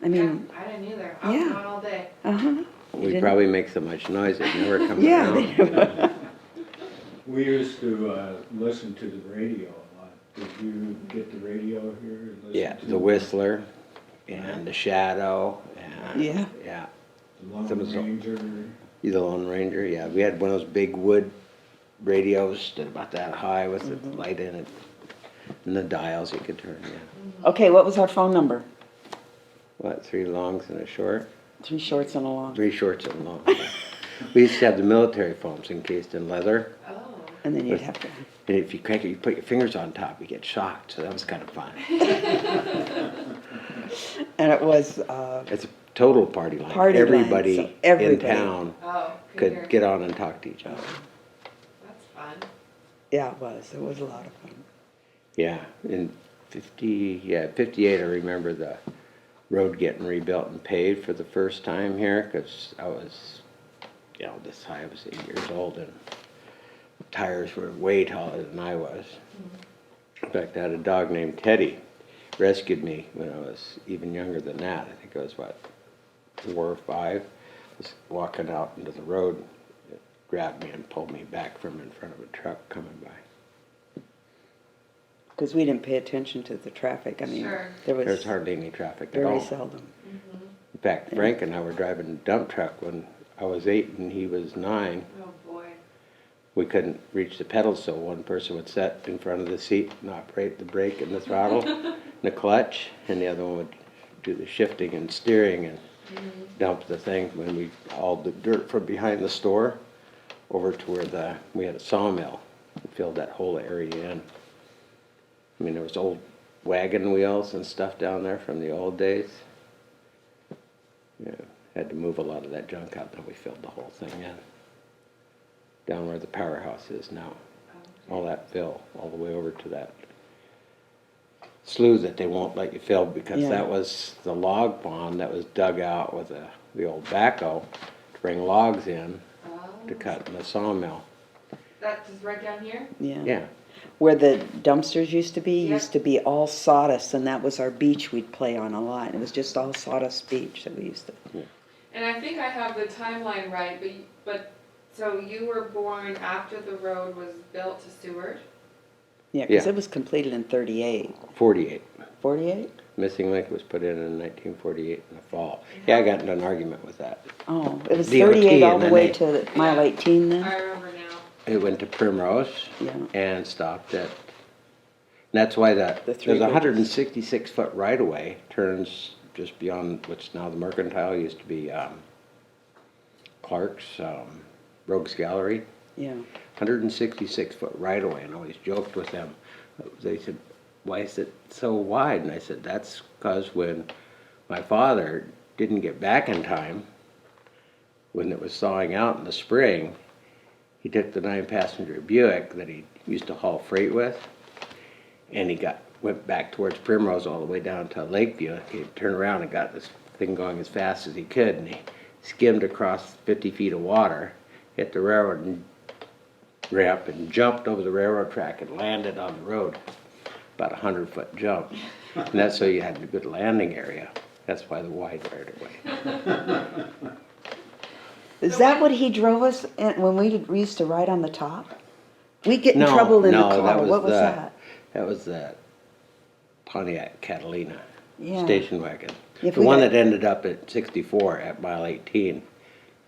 I: I mean,
C: I didn't either. I was
I: yeah.
C: gone all day.
I: uh-huh.
H: We'd probably make so much noise it never come
I: Yeah.
H: around.
G: We used to listen to the radio a lot. Did you get the radio here? And listen
H: Yeah,
G: to
H: the Whistler and the Shadow and
I: Yeah.
H: yeah,
G: The Lone
H: Some of the-
G: Ranger.
H: the Lone Ranger. Yeah, we had one of those big wood radios that about that high with the light in it and the dials you could turn. Yeah,
I: Okay, what was our phone number?
H: what, 3 longs and a short?
I: 3 shorts and a long.
H: 3 shorts and a long. Yeah. We used to have the military phones encased in leather.
C: Oh.
I: And then you'd have to.
H: And if you crank it, you put your fingers on top, you get shocked. So that was kind of fun.
I: And it was,
H: It's a total party line.
I: Party line,
H: Everybody
I: so everybody.
H: in town
C: Oh.
H: could get on and talk to each other.
C: That's fun.
I: yeah, it was. It was a lot of fun.
H: Yeah, in 58, I remember the road getting rebuilt and paved for the first time here, because I was, this high, I was 8 years old, and tires were way taller than I was. In fact, I had a dog named Teddy, rescued me when I was even younger than that. I think I was, 4 or 5. I was walking out into the road, it grabbed me and pulled me back from in front of a truck coming by.
I: Because we didn't pay attention to the traffic. I mean,
C: Sure.
I: there
H: There was
I: was
H: hardly any traffic at
I: very
H: all.
I: seldom.
H: In fact, Frank and I were driving a dump truck when I was 8 and he was 9.
C: Oh, boy.
H: We couldn't reach the pedals, so one person would sit in front of the seat and operate the brake and the throttle and the clutch, and the other one would do the shifting and steering and dump the thing when we hauled the dirt from behind the store over to where we had a sawmill and filled that whole area in. I mean, there was old wagon wheels and stuff down there from the old days. Yeah, had to move a lot of that junk out, then we filled the whole thing in. Down where the powerhouse is now. All that fill, all the way over to that slough that they won't let you fill because
I: Yeah.
H: that was the log pond that was dug out with the old backhoe to bring logs in to cut in the sawmill.
C: That is right down here?
I: Yeah.
H: Yeah.
I: Where the dumpsters used to be,
C: Yep.
I: used to be all sawdust, and that was our beach we'd play on a lot. It was just all sawdust beach that we used to.
C: And I think I have the timeline right, but, so you were born after the road was built to Seward?
I: Yeah, because
H: Yeah.
I: it was completed in 38.
H: 48.
I: 48?
H: Missing link was put in 1948 in the fall. Yeah, I got into an argument with that.
I: Oh, it was
H: DOT,
I: 38 all
H: and
I: the
H: then
I: way
H: they-
I: to mile 18 then?
C: I remember now.
H: It went to Primrose
I: Yeah.
H: and stopped at, and that's why
I: The three
H: there's
I: bridges.
H: 166 foot right of way, turns just beyond what's now the Mercantile, used to be Clark's, Rogues Gallery.
I: Yeah.
H: 166 foot right of way, and I always joked with them. They said, why is it so wide? And I said, that's because when my father didn't get back in time, when it was thawing out in the spring, he took the 9-passenger Buick that he used to haul freight with, and he went back towards Primrose all the way down to Lakeview. He turned around and got this thing going as fast as he could, and he skimmed across 50 feet of water, hit the railroad ramp, and jumped over the railroad track and landed on the road. About 100-foot jump. And that's so you had a good landing area. That's why the wide right of way.
I: Is that what he drove us when we used to ride on the top? We'd get in trouble in the car. What was that?
H: That was the Pontiac Catalina
I: Yeah.
H: station wagon.
I: If
H: The
I: we
H: one
I: got-
H: that ended up at 64 at mile 18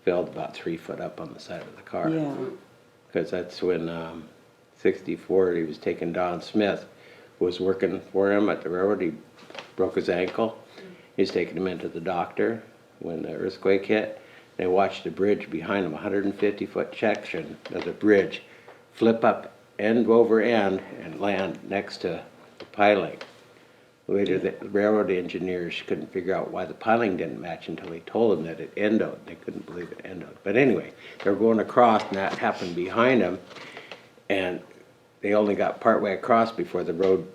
H: filled about 3 foot up on the side of the car.
I: Yeah.
H: Because that's when 64, he was taking Don Smith, who was working for him at the railroad. He broke his ankle. He's taking him into the doctor when the earthquake hit. They watched the bridge behind him, 150-foot section of the bridge, flip up end over end and land next to the piling. Later, the railroad engineers couldn't figure out why the piling didn't match until he told them that it endowed. They couldn't believe it endowed. But anyway, they were going across, and that happened behind them, and they only got partway across before the road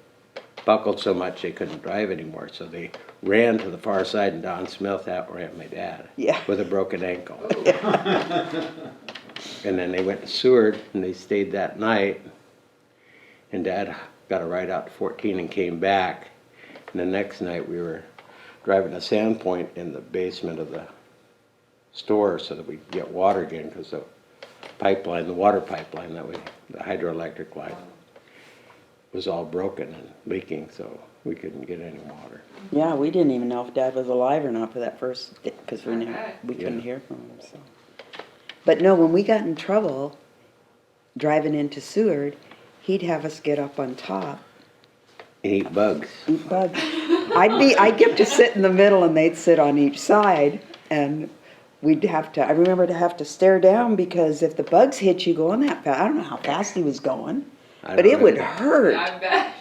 H: buckled so much they couldn't drive anymore. So they ran to the far side, and Don Smith outran my dad
I: Yeah.
H: with a broken ankle. And then they went to Seward, and they stayed that night, and Dad got a ride out to 14 and came back. And the next night we were driving to Sandpoint in the basement of the store so that we'd get water again, because the pipeline, the water pipeline, that way, the hydroelectric line, was all broken and leaking, so we couldn't get any water.
I: Yeah, we didn't even know if Dad was alive or not for that first day, because we
C: Okay.
I: couldn't
H: Yeah.
I: hear from him, so. But no, when we got in trouble driving into Seward, he'd have us get up on top,
H: And eat bugs.
I: eat bugs. I'd get to sit in the middle and they'd sit on each side, and I remember to have to stare down, because if the bugs hit you going that fast, I don't know how fast he was going,
H: I
I: but
H: don't
I: it would
H: know.
I: hurt.
C: I bet.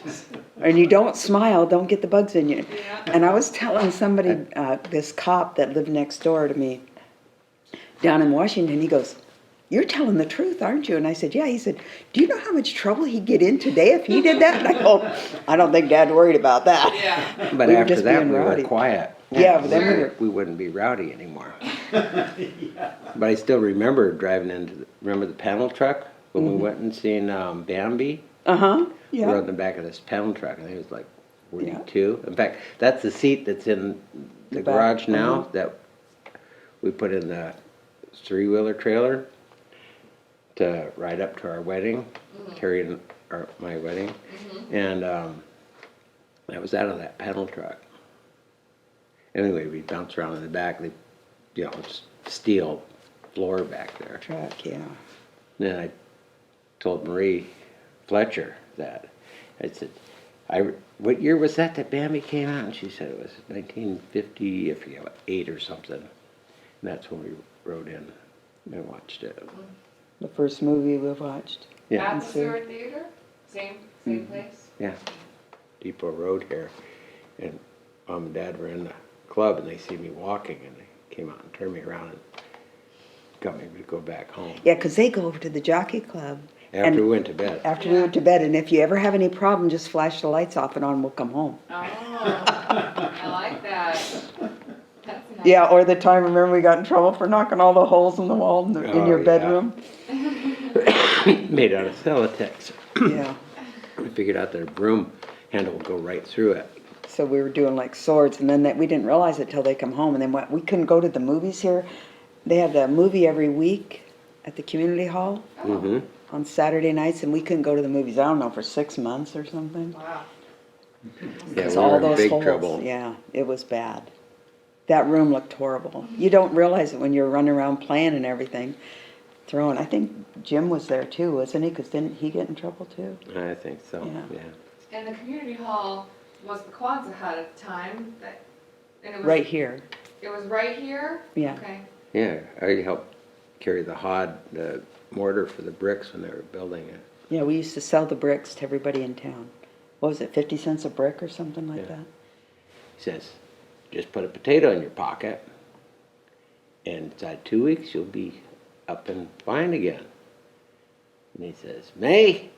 I: And you don't smile, don't get the bugs in you.
C: Yeah.
I: And I was telling somebody, this cop that lived next door to me down in Washington, he goes, "You're telling the truth, aren't you?" And I said, "Yeah." He said, "Do you know how much trouble he'd get in today if he did that?" And I go, "I don't think Dad worried about that."
C: Yeah.
H: But
I: We were
H: after
I: just
H: that,
I: being
H: we were
I: rowdy.
H: quiet.
I: Yeah, but then
H: We wouldn't be rowdy anymore. But I still remember driving remember the panel truck? When we went and seen Bambi?
I: Uh-huh,
H: We
I: yeah.
H: rode in the back of this panel truck, I think it was like 42. In fact, that's the seat that's in the
I: The back,
H: garage now that we put in the 3-wheeler trailer to ride up to our wedding, Terry and my wedding. And that was out of that panel truck. Anyway, we bounced around in the back, it's steel floor back there.
I: Truck, yeah.
H: Then I told Marie Fletcher that. I said, what year was that Bambi came out? And she said it was 1950, I forget what, 8 or something. And that's when we rode in and watched it.
I: The first movie we watched.
H: Yeah,
C: At the Seward Theater? Same place?
H: yeah. Depot Road here. And Mom and Dad were in the club, and they see me walking, and they came out and turned me around and got me to go back home.
I: Yeah, 'cause they go over to the jockey club,
H: After we went to bed.
I: After we went to bed, and if you ever have any problem, just flash the lights off and on, we'll come home.
C: Oh, I like that. That's nice.
I: Yeah, or the time, remember we got in trouble for knocking all the holes in the wall in
H: Oh,
I: your
H: yeah.
I: bedroom?
H: Made out of Celotex.
I: Yeah,
H: We figured out that a broom handle would go right through it.
I: so we were doing like swords, and then we didn't realize it till they come home, and then we couldn't go to the movies here. They had a movie every week at the community hall
H: Mm-hmm.
I: on Saturday nights, and we couldn't go to the movies, I don't know, for 6 months or something.
C: Wow.
H: Yeah, we
I: all
H: were in
I: those
H: big
I: holes.
H: trouble.
I: Yeah, it was bad. That room looked horrible. You don't realize it when you're running around playing and everything, throwing. I think Jim was there too, wasn't he? Because didn't he get in trouble too?
H: I think so,
I: Yeah.
H: yeah.
C: And the community hall was the Quonset hut at the time, and it was.
I: Right here.
C: It was right here?
I: Yeah.
C: Okay.
H: Yeah, I helped carry the mortar for the bricks when they were building it.
I: Yeah, we used to sell the bricks to everybody in town. What was it, 50 cents a brick or something like
H: Yeah.
I: that?
H: He says, just put a potato in your pocket, and inside 2 weeks you'll be up and fine again. And he says, May,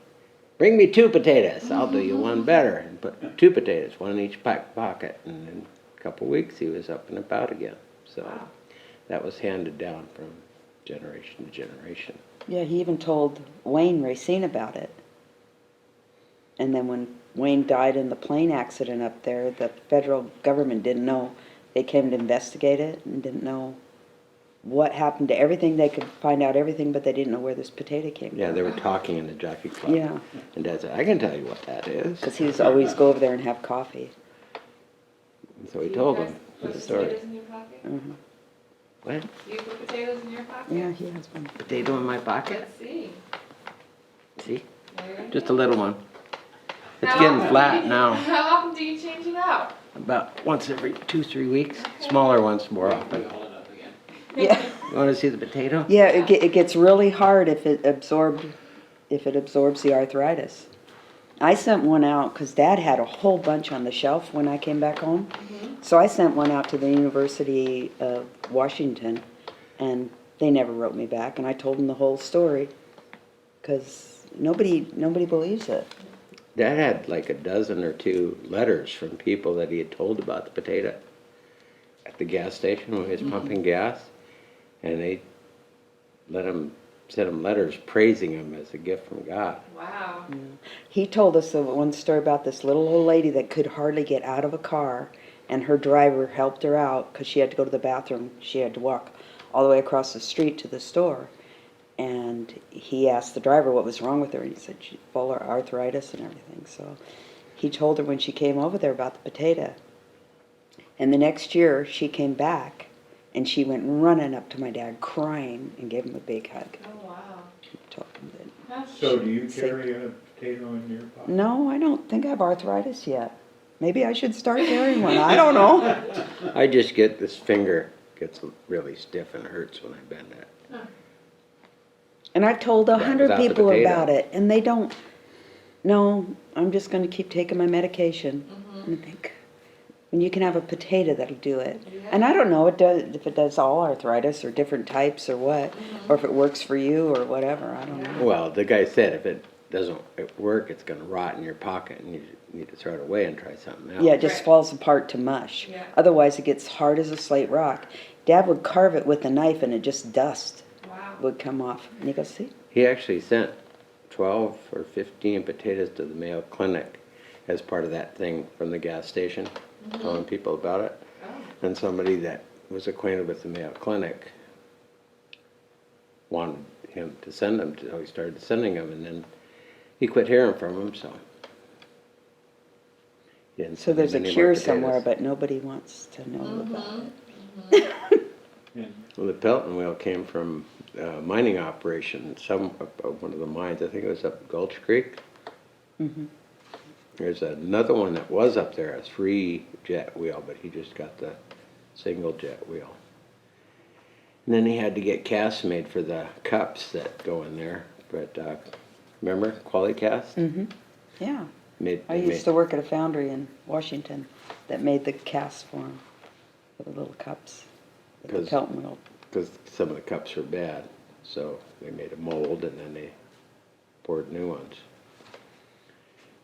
H: bring me 2 potatoes. I'll do you one better. And put 2 potatoes, one in each pocket. And in a couple weeks he was up and about again. So
C: Wow.
H: that was handed down from generation to generation.
I: Yeah, he even told Wayne Racine about it. And then when Wayne died in the plane accident up there, the federal government didn't know. They came to investigate it and didn't know what happened to everything. They could find out everything, but they didn't know where this potato came from.
H: Yeah, they were talking in the jockey club.
I: Yeah.
H: And Dad said, I can tell you what that is.
I: Because he was always go over there and have coffee.
H: And so he
C: Do you
H: told
C: guys
H: him
C: put
H: the story.
C: potatoes in your pocket?
I: Mhm.
H: What?
C: Do you put potatoes in your pocket?
I: Yeah, he has one.
H: Potato in my pocket?
C: Let's see.
H: See?
C: There you
H: Just a
C: go.
H: little one. It's
C: How
H: getting
C: often
H: flat
C: do you-
H: now.
C: How often do you change it out?
H: About once every 2-3 weeks. Smaller ones more often.
I: Yeah.
H: You want to see the potato?
I: Yeah, it gets really hard if it absorbs the arthritis. I sent one out because Dad had a whole bunch on the shelf when I came back home. So I sent one out to the University of Washington, and they never wrote me back. And I told them the whole story because nobody believes it.
H: Dad had like a dozen or 2 letters from people that he had told about the potato at the gas station when he was pumping gas, and they sent him letters praising him as a gift from God.
C: Wow.
I: He told us one story about this little old lady that could hardly get out of a car, and her driver helped her out because she had to go to the bathroom. She had to walk all the way across the street to the store. And he asked the driver what was wrong with her, and he said she's full of arthritis and everything. So he told her when she came over there about the potato. And the next year she came back, and she went running up to my dad crying and gave him a big hug.
C: Oh, wow.
I: She told him that.
C: That's-
G: So do you carry a potato in your pocket?
I: No, I don't think I have arthritis yet. Maybe I should start carrying one. I don't know.
H: I just get this finger gets really stiff and hurts when I bend it.
I: And I've told
H: But
I: 100
H: without the
I: people
H: potato.
I: about it, and they don't. No, I'm just going to keep taking my medication. And I think when you can have a potato, that'll do it. And I don't know if it does all arthritis or different types or what, or if it works for you or whatever. I don't know.
H: Well, the guy said if it doesn't work, it's going to rot in your pocket and you need to throw it away and try something else.
I: Yeah, it just
C: Right.
I: falls apart to mush.
C: Yeah.
I: Otherwise, it gets hard as a slate rock. Dad would carve it with a knife, and it just dust
C: Wow.
I: would come off. And you go, see?
H: He actually sent 12 or 15 potatoes to the Mayo Clinic as part of that thing from the gas station, telling people about it.
C: Oh.
H: And somebody that was acquainted with the Mayo Clinic wanted him to send them, so he started sending them, and then he quit hearing from them, so. he didn't
I: So
H: send
I: there's a
H: any more
I: cure
H: potatoes.
I: somewhere, but nobody wants to know about it.
H: Well, the Pelton wheel came from a mining operation, one of the mines, I think it was up Gulch Creek. There's another one that was up there, a 3-jet wheel, but he just got the single jet wheel. And then he had to get casts made for the cups that go in there, but, remember, Quality Cast?
I: Yeah.
H: Made,
I: I
H: they
I: used to
H: made,
I: work at a foundry in Washington that made the casts for them, for the little cups, with the
H: 'Cause-
I: Pelton wheel.
H: because some of the cups were bad, so they made a mold and then they bored new ones.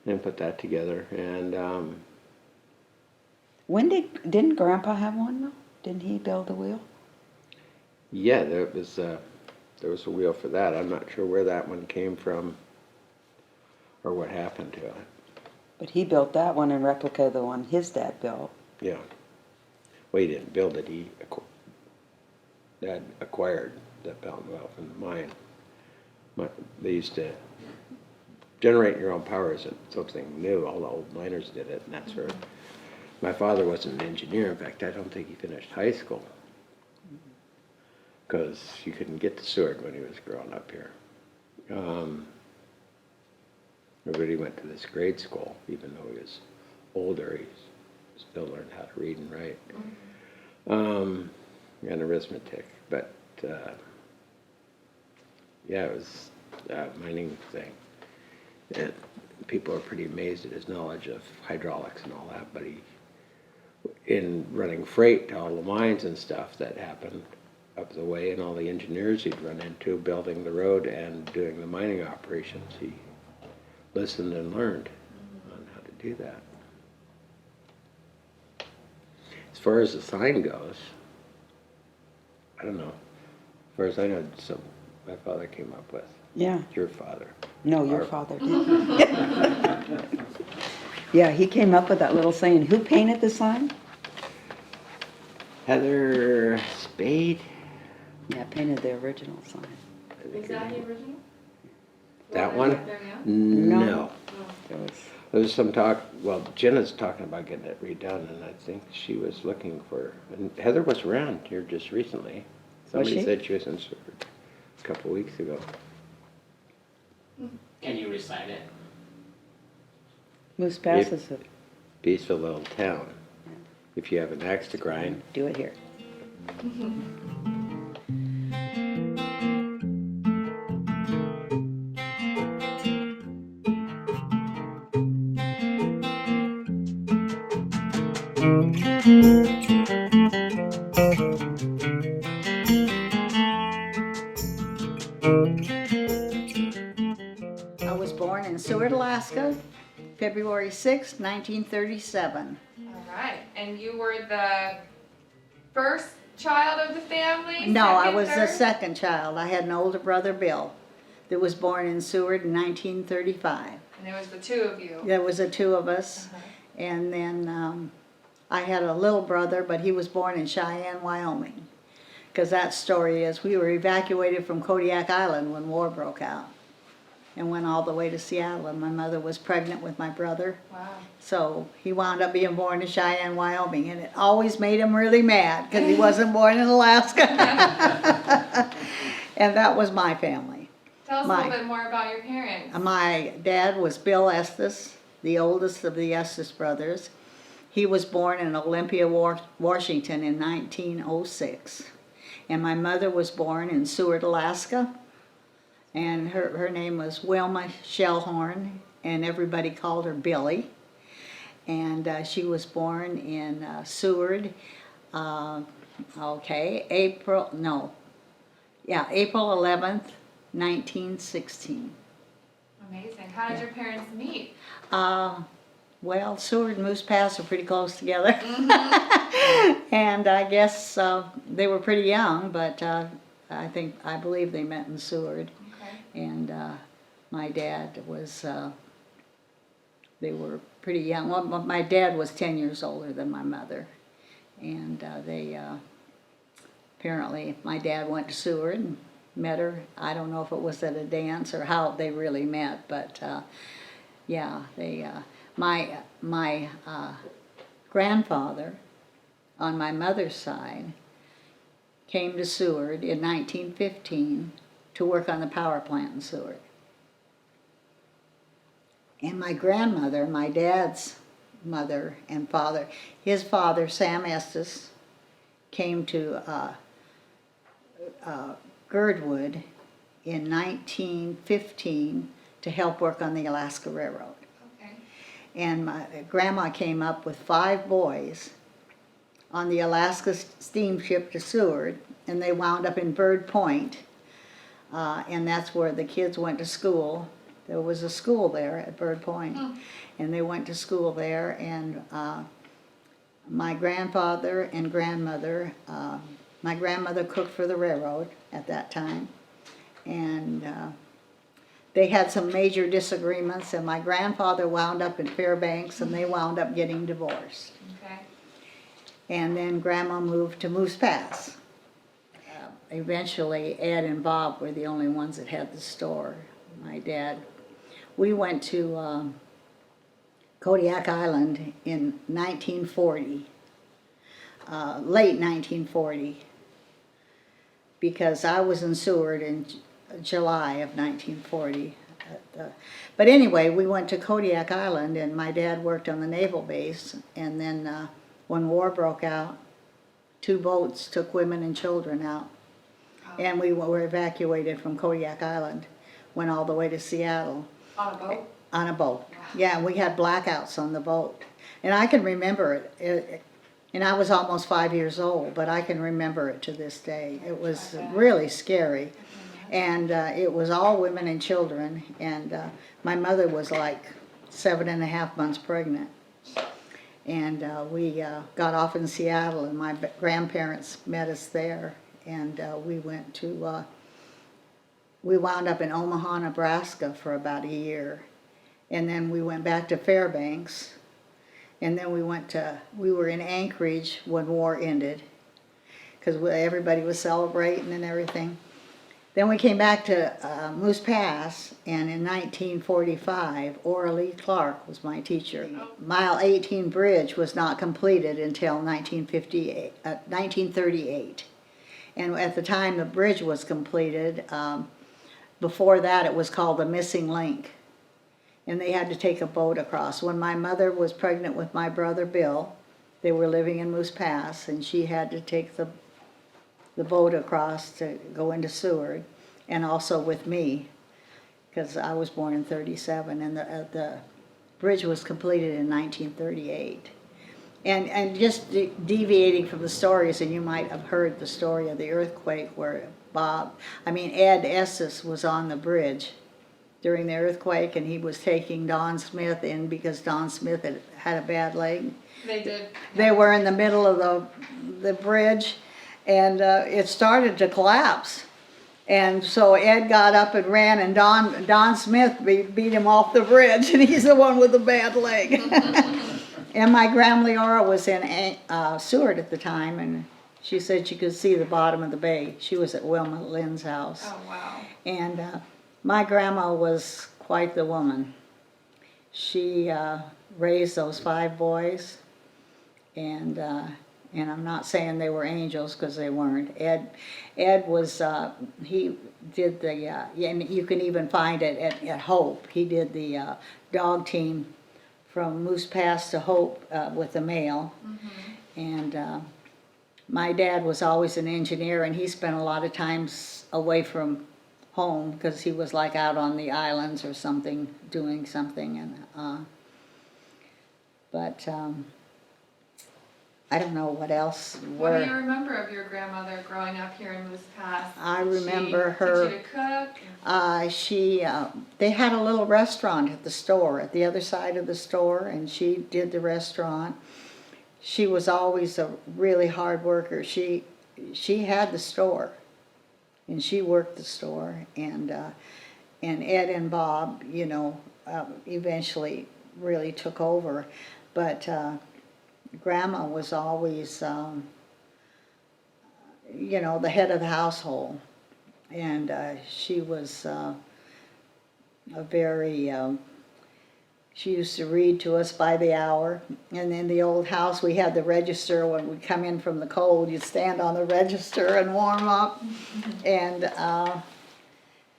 H: And put that together, and
I: Didn't Grandpa have one though? Didn't he build the wheel?
H: yeah, there was a wheel for that. I'm not sure where that one came from or what happened to it.
I: But he built that one in replica of the one his dad built.
H: Yeah. Well, he didn't build it. Dad acquired that belt and wheel from the mine. They used to generate your own power isn't something new. All the old miners did it, and that's where my father wasn't an engineer. In fact, I don't think he finished high school because you couldn't get to Seward when he was growing up here. Everybody went to this grade school, even though he was older. He still learned how to read and write, and arithmetic. But yeah, it was a mining thing. And people are pretty amazed at his knowledge of hydraulics and all that, but in running freight to all the mines and stuff that happened up the way, and all the engineers he'd run into building the road and doing the mining operations, he listened and learned on how to do that. As far as the sign goes, I don't know. As far as I know, my father came up with.
I: Yeah.
H: Your father.
I: No, your father did. Yeah, he came up with that little saying. Who painted the sign?
H: Heather Spade.
I: Yeah, painted the original sign.
C: Was that the original?
H: That
C: The
H: one?
C: up there now?
H: No.
I: There was,
H: There was some talk, well, Jenna's talking about getting it redone, and I think she was looking for, and Heather was around here just recently. Somebody
I: she?
H: said she was in Seward a couple of weeks ago.
E: Can you recite it?
I: Moose Pass is a,
H: Peaceful little town. If you have an axe to grind.
I: do it here.
J: I was born in Seward, Alaska, February 6, 1937.
C: All right, and you were the first child of the family?
J: No, I
C: Second,
J: was the
C: third?
J: second child. I had an older brother, Bill, that was born in Seward in 1935.
C: And there was the two of you.
J: There was the two of us.
C: Uh-huh.
J: And then I had a little brother, but he was born in Cheyenne, Wyoming. Because that story is we were evacuated from Kodiak Island when war broke out and went all the way to Seattle. And my mother was pregnant with my brother.
C: Wow.
J: So he wound up being born in Cheyenne, Wyoming. And it always made him really mad because he wasn't born in Alaska. And that was my family.
C: Tell us a little bit more about your parents.
J: My dad was Bill Estes, the oldest of the Estes brothers. He was born in Olympia, Washington in 1906. And my mother was born in Seward, Alaska. And her name was Wilma Shellhorn, and everybody called her Billy. And she was born in Seward, April 11th, 1916.
C: Amazing. How did your parents meet?
J: Well, Seward and Moose Pass are pretty close together. And I guess they were pretty young, but I believe they met in Seward.
C: Okay.
J: And my dad was, they were pretty young. Well, my dad was 10 years older than my mother. And they, apparently, my dad went to Seward and met her. I don't know if it was at a dance or how they really met, but yeah, they, my grandfather on my mother's side came to Seward in 1915 to work on the power plant in Seward. And my grandmother, my dad's mother and father, his father, Sam Estes, came to Girdwood in 1915 to help work on the Alaska Railroad.
C: Okay.
J: And my grandma came up with 5 boys on the Alaska steamship to Seward, and they wound up in Bird Point, and that's where the kids went to school. There was a school there at Bird Point, and they went to school there, and my grandfather and grandmother, my grandmother cooked for the railroad at that time, and they had some major disagreements, and my grandfather wound up in Fairbanks, and they wound up getting divorced.
C: Okay.
J: And then Grandma moved to Moose Pass. Eventually, Ed and Bob were the only ones that had the store. My dad. We went to Kodiak Island in 1940, late 1940, because I was in Seward in July of 1940. But anyway, we went to Kodiak Island, and my dad worked on the naval base, and then when war broke out, 2 boats took women and children out, and we were evacuated from Kodiak Island, went all the way to Seattle.
C: On a boat?
J: On a boat. Yeah, we had blackouts on the boat. And I can remember it. And I was almost 5 years old, but I can remember it to this day. It was really scary. And it was all women and children. And my mother was like 7.5 months pregnant. And we got off in Seattle, and my grandparents met us there. And we went to, we wound up in Omaha, Nebraska for about a year. And then we went back to Fairbanks. And then we were in Anchorage when war ended, because everybody was celebrating and everything. Then we came back to Moose Pass, and in 1945, Ora Lee Clark was my teacher. Mile 18 bridge was not completed until 1938. And at the time the bridge was completed, before that it was called the Missing Link. And they had to take a boat across. When my mother was pregnant with my brother Bill, they were living in Moose Pass, and she had to take the boat across to go into Seward, and also with me, because I was born in 1937, and the bridge was completed in 1938. And just deviating from the stories, and you might have heard the story of the earthquake where Ed Estes was on the bridge during the earthquake, and he was taking Don Smith in because Don Smith had a bad leg.
C: They did.
J: They were in the middle of the bridge, and it started to collapse. And so Ed got up and ran, and Don Smith beat him off the bridge, and he's the one with the bad leg. And my grandma Leora was in Seward at the time, and she said she could see the bottom of the bay. She was at Wilma Lynn's house.
C: Oh, wow.
J: And my grandma was quite the woman. She raised those 5 boys, and I'm not saying they were angels, because they weren't. Ed was, he did the, and you can even find it at Hope. He did the dog team from Moose Pass to Hope with the mail. And my dad was always an engineer, and he spent a lot of times away from home because he was like out on the islands or something, doing something. And but I don't know what else.
C: What do you remember of your grandmother growing up here in Moose Pass?
J: I remember her.
C: Did she cook?
J: They had a little restaurant at the store, at the other side of the store, and she did the restaurant. She was always a really hard worker. She had the store, and she worked the store, and Ed and Bob, eventually really took over, but Grandma was always, the head of the household, and she was a very, she used to read to us by the hour. And in the old house, we had the register. When we come in from the cold, you'd stand on the register and warm up. And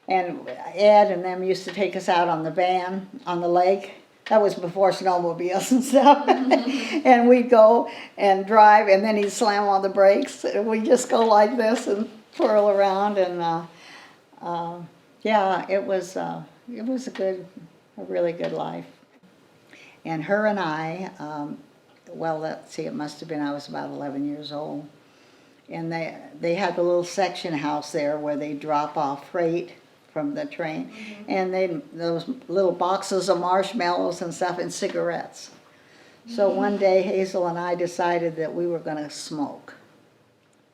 J: Ed and them used to take us out on the van on the lake. That was before snowmobiles and stuff. And we'd go and drive, and then he'd slam on the brakes, and we'd just go like this and twirl around. And it was a really good life. And her and I, it must have been, I was about 11 years old. And they had the little section house there where they drop off freight from the train, and those little boxes of marshmallows and stuff and cigarettes. So one day Hazel and I decided that we were gonna smoke.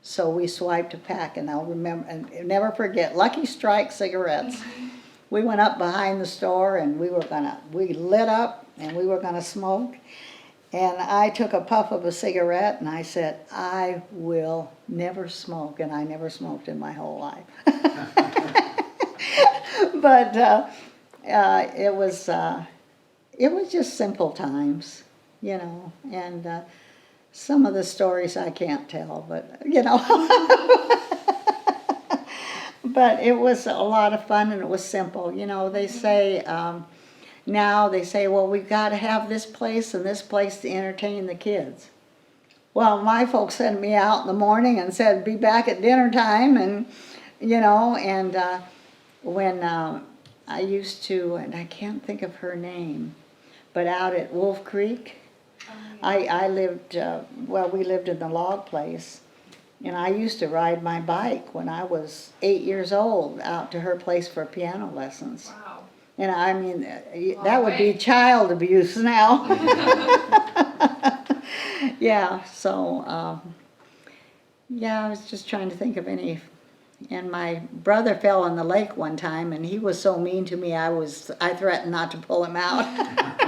J: So we swiped a pack, and I'll remember, and never forget, Lucky Strike cigarettes. We went up behind the store and we lit up and we were gonna smoke. And I took a puff of a cigarette and I said, I will never smoke, and I never smoked in my whole life. But it was just simple times, you know, and some of the stories I can't tell, but you know. But it was a lot of fun, and it was simple. You know, they say, now they say, well, we've got to have this place and this place to entertain the kids. Well, my folks sent me out in the morning and said, be back at dinner time, and, you know, and when I used to, and I can't think of her name, but out at Wolf Creek, I lived, we lived in the log place. And I used to ride my bike when I was 8 years old out to her place for piano lessons.
C: Wow.
J: And I mean, that would be child abuse now. Yeah, so, yeah, I was just trying to think of any. And my brother fell in the lake one time, and he was so mean to me, I threatened not to pull him out.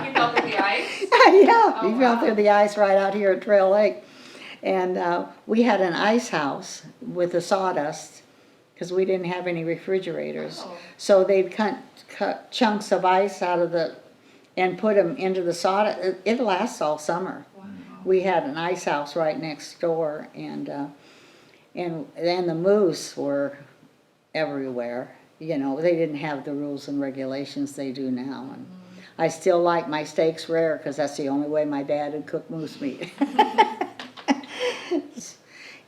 C: You fell through the ice?
J: Yeah,
C: Oh,
J: he fell
C: wow.
J: through the ice right out here at Trail Lake. And we had an ice house with the sawdust, because we didn't have any refrigerators.
C: Oh.
J: So they'd cut chunks of ice out of and put them into the sawdust. It lasts all summer.
C: Wow.
J: We had an ice house right next door, and the moose were everywhere. You know, they didn't have the rules and regulations they do now. And I still like my steaks rare, because that's the only way my dad would cook moose meat.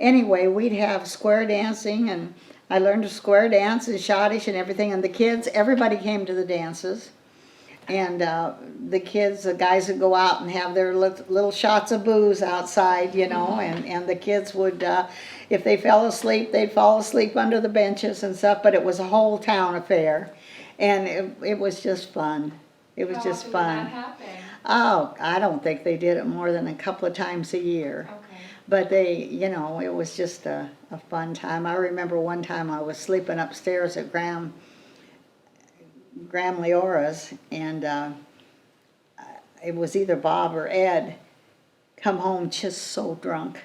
J: Anyway, we'd have square dancing, and I learned to square dance and schottische and everything, and the kids, everybody came to the dances. And the kids, the guys would go out and have their little shots of booze outside, you know, and the kids would, if they fell asleep, they'd fall asleep under the benches and stuff, but it was a whole town affair. And it was just fun. It was just fun.
C: How often did that happen?
J: Oh, I don't think they did it more than a couple of times a year.
C: Okay.
J: But they, you know, it was just a fun time. I remember one time I was sleeping upstairs at Graham Leora's, and it was either Bob or Ed come home just so drunk.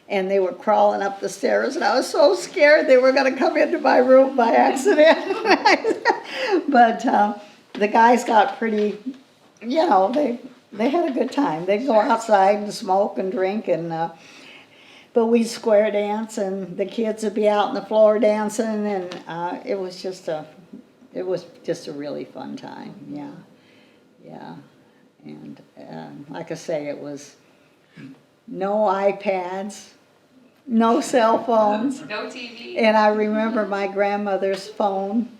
J: And they were crawling up the stairs, and I was so scared they were going to come into my room by accident. But the guys got pretty, you know, they had a good time. They'd go outside and smoke and drink, and but we'd square dance, and the kids would be out on the floor dancing, and it was just a really fun time. Yeah. And like I say, it was no iPads, no cell phones.
C: No TV?
J: And I remember my grandmother's phone,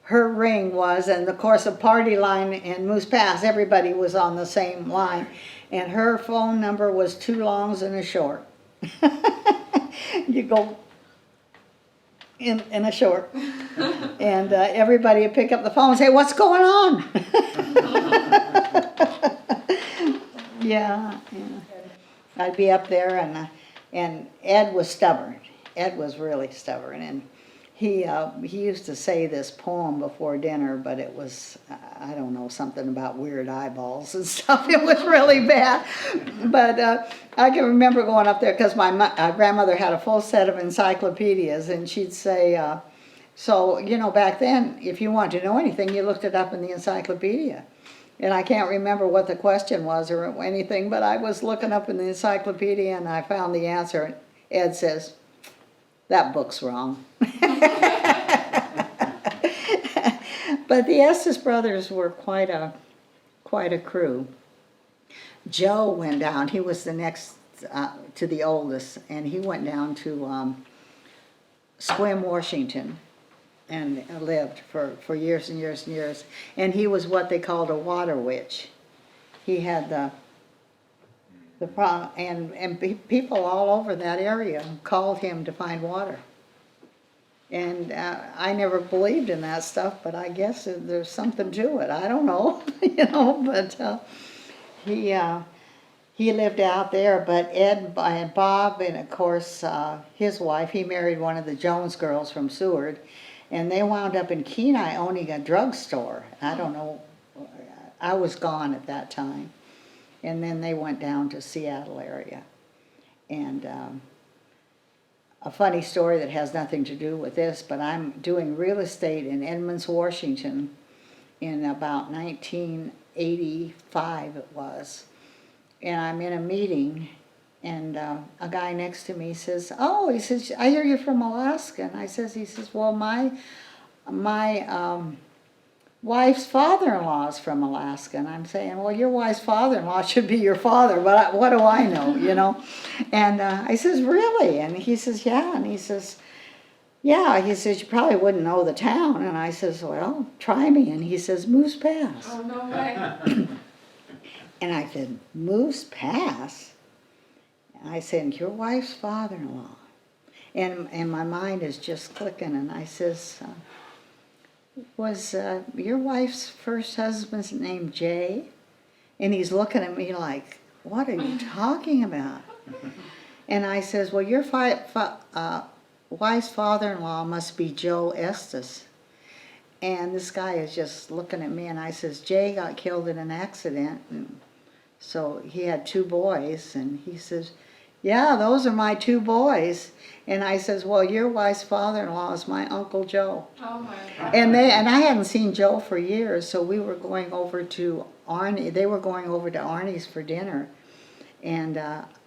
J: her ring was, and of course a party line in Moose Pass, everybody was on the same line. And her phone number was 2 longs and a short. You go in a short. And everybody would pick up the phone and say, what's going on? Yeah. I'd be up there, and Ed was stubborn. Ed was really stubborn, and he used to say this poem before dinner, but it was, I don't know, something about weird eyeballs and stuff. It was really bad. But I can remember going up there, because my grandmother had a full set of encyclopedias, and she'd say, so, you know, back then, if you wanted to know anything, you looked it up in the encyclopedia. And I can't remember what the question was or anything, but I was looking up in the encyclopedia, and I found the answer. And Ed says, that book's wrong. But the Estes brothers were quite a crew. Joe went down. He was the next to the oldest, and he went down to Sequim, Washington, and lived for years and years and years. And he was what they called a water witch. He had the problem, and people all over that area called him to find water. And I never believed in that stuff, but I guess there's something to it. I don't know, but he lived out there. But Ed and Bob, and of course his wife, he married one of the Jones girls from Seward, and they wound up in Kenai owning a drugstore. I don't know, I was gone at that time. And then they went down to Seattle area. And a funny story that has nothing to do with this, but I'm doing real estate in Edmonds, Washington in about 1985 it was. And I'm in a meeting, and a guy next to me says, "Oh," he says, "I hear you're from Alaska." And he says, "Well, my wife's father-in-law is from Alaska." And I'm saying, "Well, your wife's father-in-law should be your father, but what do I know, And I says, "Really?" And he says, "Yeah." And he says, "Yeah." He says, "You probably wouldn't know the town." And I says, "Well, try me." And he says, "Moose Pass."
C: Oh, no way.
J: And I said, "Moose Pass?" And I said, "Your wife's father-in-law." And my mind is just clicking. And I says, "Was your wife's first husband's name Jay?" And he's looking at me like, "What are you talking about?" And I says, "Well, your wife's father-in-law must be Joe Estes." And this guy is just looking at me, and I says, "Jay got killed in an accident, and so he had 2 boys." And he says, "Yeah, those are my 2 boys." And I says, "Well, your wife's father-in-law is my Uncle Joe."
C: Oh my God.
J: And I hadn't seen Joe for years, so we were going over to Arnie. They were going over to Arnie's for dinner, and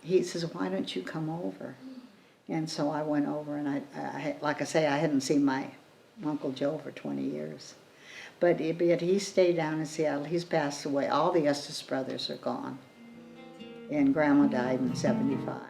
J: he says, "Why don't you come over?" And so I went over, and I like I say, I hadn't seen my Uncle Joe for 20 years. But he stayed down in Seattle. He's passed away. All the Estes brothers are gone. And Grandma died in 75.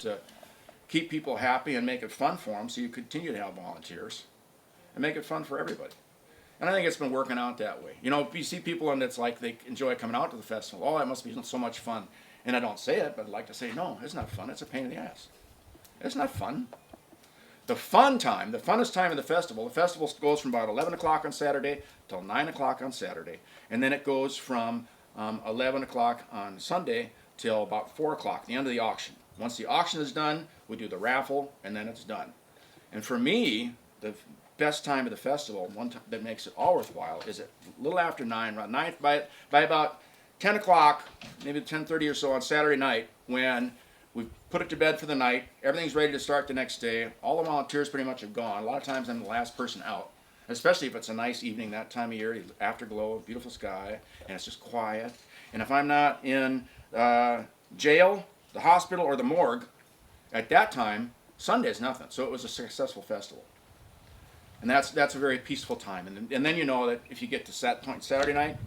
K: To keep people happy and make it fun for them, so you continue to have volunteers and make it fun for everybody. And I think it's been working out that way. If you see people and it's like they enjoy coming out to the festival, "Oh, that must be so much fun." And I don't say it, but I'd like to say, no, it's not fun. It's a pain in the ass. It's not fun. The fun time, the funnest time of the festival goes from about 11 o'clock on Saturday till 9 o'clock on Saturday. And then it goes from 11 o'clock on Sunday till about 4 o'clock, the end of the auction. Once the auction is done, we do the raffle, and then it's done. And for me, the best time of the festival, one time that makes it all worthwhile, is at a little after 9, around 9, by about 10 o'clock, maybe 10:30 or so on Saturday night, when we've put it to bed for the night, everything's ready to start the next day, all the volunteers pretty much have gone. A lot of times I'm the last person out, especially if it's a nice evening that time of year, afterglow, beautiful sky, and it's just quiet. And if I'm not in jail, the hospital, or the morgue, at that time, Sunday's nothing. So it was a successful festival. And that's a very peaceful time. And then you know that if you get to that point Saturday night,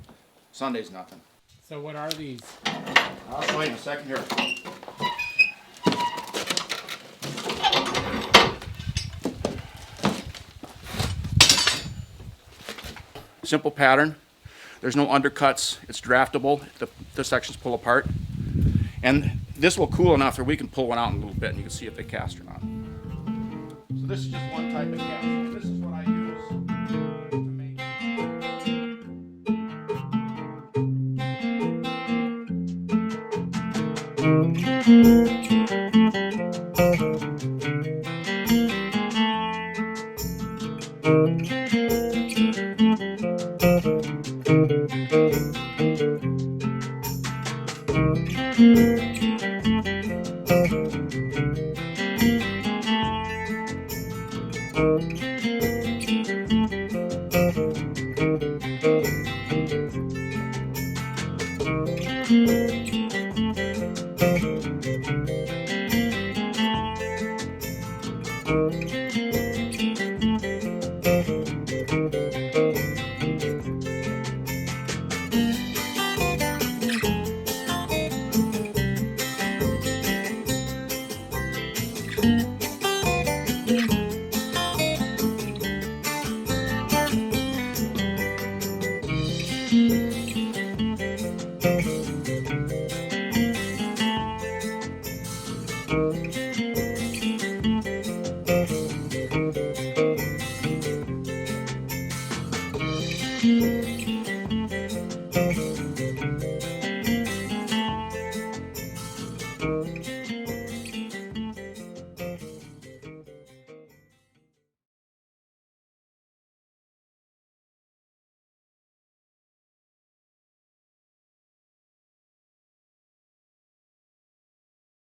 K: Sunday's nothing.
E: So what are these?
K: I'll show you in a second here. Simple pattern. There's no undercuts. It's draftable. The sections pull apart. And this will cool enough that we can pull one out in a little bit and you can see if they cast or not. So this is just one type of cast. This is what I use to make.